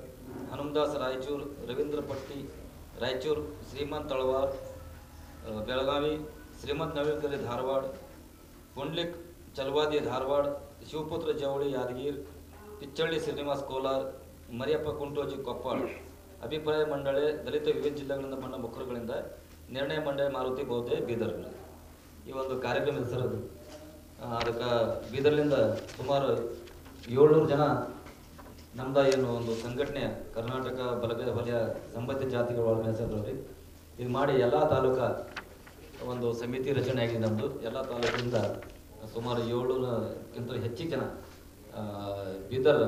Hanumadas Raichur, Ravindra Patti Raichur, Shrimant Talawar Belagavi, Shrimant ನವೀಲ್ಕರಿ Dharwad, Pundlik Chalavadi Dharwad, Shivaputra ಜವಳಿ ಯಾದಗಿರ್, ಪಿಚ್ಚಳ್ಳಿ ಶ್ರೀನಿವಾಸ್ ಕೋಲಾರ, ಮರಿಯಪ್ಪ ಕುಂಟೋಜಿ ಕೊಪ್ಪಳ. ಅಭಿಪ್ರಾಯ ಮಂಡಳಿ ದಲಿತ ವಿವಿಧ ಜಿಲ್ಲೆಗಳಿಂದ ಬಂದ ಮುಖರುಗಳಿಂದ ನಿರ್ಣಯ ಮಂಡಳಿ ಮಾರುತಿ ಬೌದ್ಧ ಬೀದರ್ಗಳು. ಈ ಒಂದು ಕಾರ್ಯಕ್ರಮ ಹೆಸರದು. ಅದಕ್ಕೆ ಬೀದರ್ಲಿಂದ ಸುಮಾರು 700 ಜನ ನಮ್ದು ಏನು ಒಂದು ಸಂಘಟನೆ ಕರ್ನಾಟಕ ಬಲಗೈ ವಲಯ ಸಂಬಂಧಿತ ಜಾತಿಗಳ ಒಳ ಹೆಸರಲ್ಲಿ ಇದು ಮಾಡಿ ಎಲ್ಲ ತಾಲೂಕಾ ಒಂದು ಸಮಿತಿ ರಚನೆ ಆಗಿದೆ. ನಮ್ಮದು ಎಲ್ಲ ತಾಲೂಕಿನಿಂದ ಸುಮಾರು 700ಕ್ಕಿಂತ ಹೆಚ್ಚಿಗೆ ಜನ ಬೀದರ್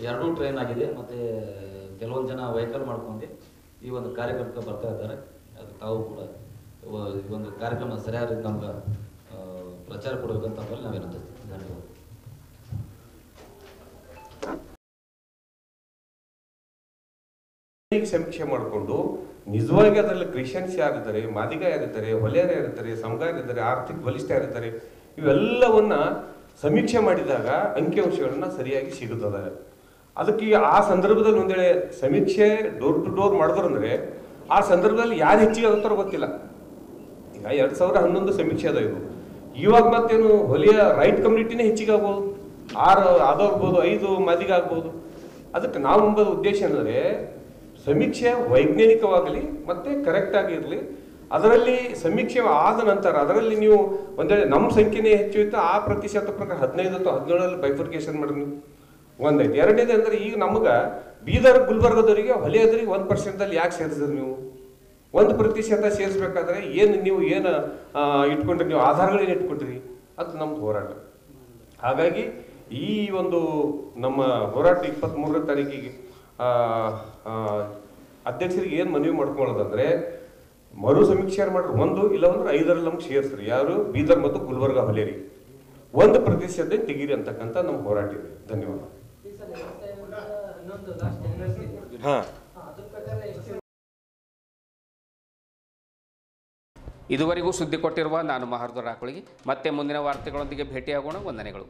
2 ಟ್ರೈನ್ ಆಗಿದೆ ಮತ್ತು ಕೆಲವೊಂದು ಜನ ವೆಹಿಕಲ್ ಮಾಡ್ಕೊಂಡು ಈ ಒಂದು ಕಾರ್ಯಕ್ರಮಕ್ಕೆ ಬರ್ತಾ ಇದ್ದಾರೆ. ಅದು ತಾವು ಕೂಡ ಈ ಒಂದು ಕಾರ್ಯಕ್ರಮ ಸರಿಯಾದ ನಮ್ಗೆ ಪ್ರಚಾರ ಕೊಡಬೇಕಂತ ನಾವೇನು ಧನ್ಯವಾದ. ಸಮೀಕ್ಷೆ ಮಾಡಿಕೊಂಡು ನಿಜವಾಗಿ ಅದರಲ್ಲಿ ಕ್ರಿಶ್ಚಿಯನ್ಸ್ ಯಾರಿದ್ದಾರೆ, ಮಾದಿಗ ಯಾರಿದ್ದಾರೆ, ಹೊಲೆಯರು ಯಾರಿದ್ದಾರೆ, ಸಮುದಾಯ ಯಾರಿದ್ದಾರೆ, ಆರ್ಥಿಕ ಬಲಿಷ್ಠ ಯಾರಿದ್ದಾರೆ, ಇವೆಲ್ಲವನ್ನ ಸಮೀಕ್ಷೆ ಮಾಡಿದಾಗ ಅಂಕಿಅಂಶಗಳನ್ನ ಸರಿಯಾಗಿ ಸಿಗುತ್ತದೆ. ಅದಕ್ಕೆ ಆ ಸಂದರ್ಭದಲ್ಲಿ ಒಂದ್ ವೇಳೆ ಸಮೀಕ್ಷೆ ಡೋರ್ ಟು ಡೋರ್ ಮಾಡಿದ್ರಂದ್ರೆ ಆ ಸಂದರ್ಭದಲ್ಲಿ ಯಾರು ಹೆಚ್ಚಿಗೆ ಆಗುತ್ತಾರೋ ಗೊತ್ತಿಲ್ಲ. ಈಗ 2011 ಸಮೀಕ್ಷೆ ಅದ ಇದು. ಇವಾಗ ಮತ್ತೇನು ಹೊಲಿಯ ರೈಟ್ ಕಮ್ಯುನಿಟಿನೇ ಹೆಚ್ಚಿಗೆ ಆಗ್ಬೋದು, 6 ಆದೋಗ್ಬೋದು, 5 ಮಾದಿಗ ಆಗ್ಬೋದು. ಅದಕ್ಕೆ ನಾವು ನಂಬೋದು ಉದ್ದೇಶ ಏನಂದ್ರೆ ಸಮೀಕ್ಷೆ ವೈಜ್ಞಾನಿಕವಾಗಲಿ ಮತ್ತೆ ಕರೆಕ್ಟ್ ಆಗಿರಲಿ. ಅದರಲ್ಲಿ ಸಮೀಕ್ಷೆ ಆದ ನಂತರ ಅದರಲ್ಲಿ ನೀವು ಒಂದ್ ವೇಳೆ ನಮ್ಮ ಸಂಖ್ಯೆನೇ ಹೆಚ್ಚು ಇತ್ತು ಆ ಪ್ರತಿಶತ ಪ್ರಕಾರ 15 ಅಥವಾ 17 ಬೈಫರ್ಕೇಶನ್ ಮಾಡಿ ನೀವು ಒಂದೈದು. ಎರಡನೇದು ಅಂದ್ರೆ ಈಗ ನಮ್ಗೆ ಬೀದರ್ ಗುಲ್ಬರ್ಗದವರಿಗೆ ಹೊಲೆಯದ್ರಿಗೆ 1% ಯಾಕೆ ಸೇರಿಸಿದ್ರಿ ನೀವು? 1% ಸೇರಿಸ್ಬೇಕಾದ್ರೆ ನೀವು ಏನು ಇಟ್ಕೊಂಡ್ರಿ, ನೀವು ಆಧಾರಗಳೇನು ಇಟ್ಕೊಂಡ್ರಿ? ಅದು ನಮ್ದು ಹೋರಾಟ. ಹಾಗಾಗಿ ಈ ಒಂದು ನಮ್ಮ ಹೋರಾಟ 23ನೇ ತಾರೀಕಿಗೆ ಅಧ್ಯಕ್ಷರಿಗೆ ಏನು ಮನವಿ ಮಾಡ್ಕೊಳ್ಳೋದಂದ್ರೆ ಮರು ಸಮೀಕ್ಷೆ ಮಾಡ್ರಿ, 1 ಇಲ್ಲ ಅಂದ್ರೆ 5ರಲ್ಲಿ ನಮ್ಗೆ ಸೇರಿಸ್ರಿ. ಯಾರು ಬೀದರ್ ಮತ್ತು ಗುಲ್ಬರ್ಗ ಹೊಲೆರಿ 1% ತೆಗೀರಿ ಅಂತಕ್ಕಂಥ ನಮ್ಮ ಹೋರಾಟ ಇದೆ. ಧನ್ಯವಾದ. ಇದುವರೆಗೂ ಸುದ್ದಿ ಕೊಟ್ಟಿರುವ ನಾನು ಮಹರ್ದೂರ್ ರಾಕೋಳಿಗೆ. ಮತ್ತೆ ಮುಂದಿನ ವಾರ್ತೆಗಳೊಂದಿಗೆ ಭೇಟಿಯಾಗೋಣ. ವಂದನೆಗಳು.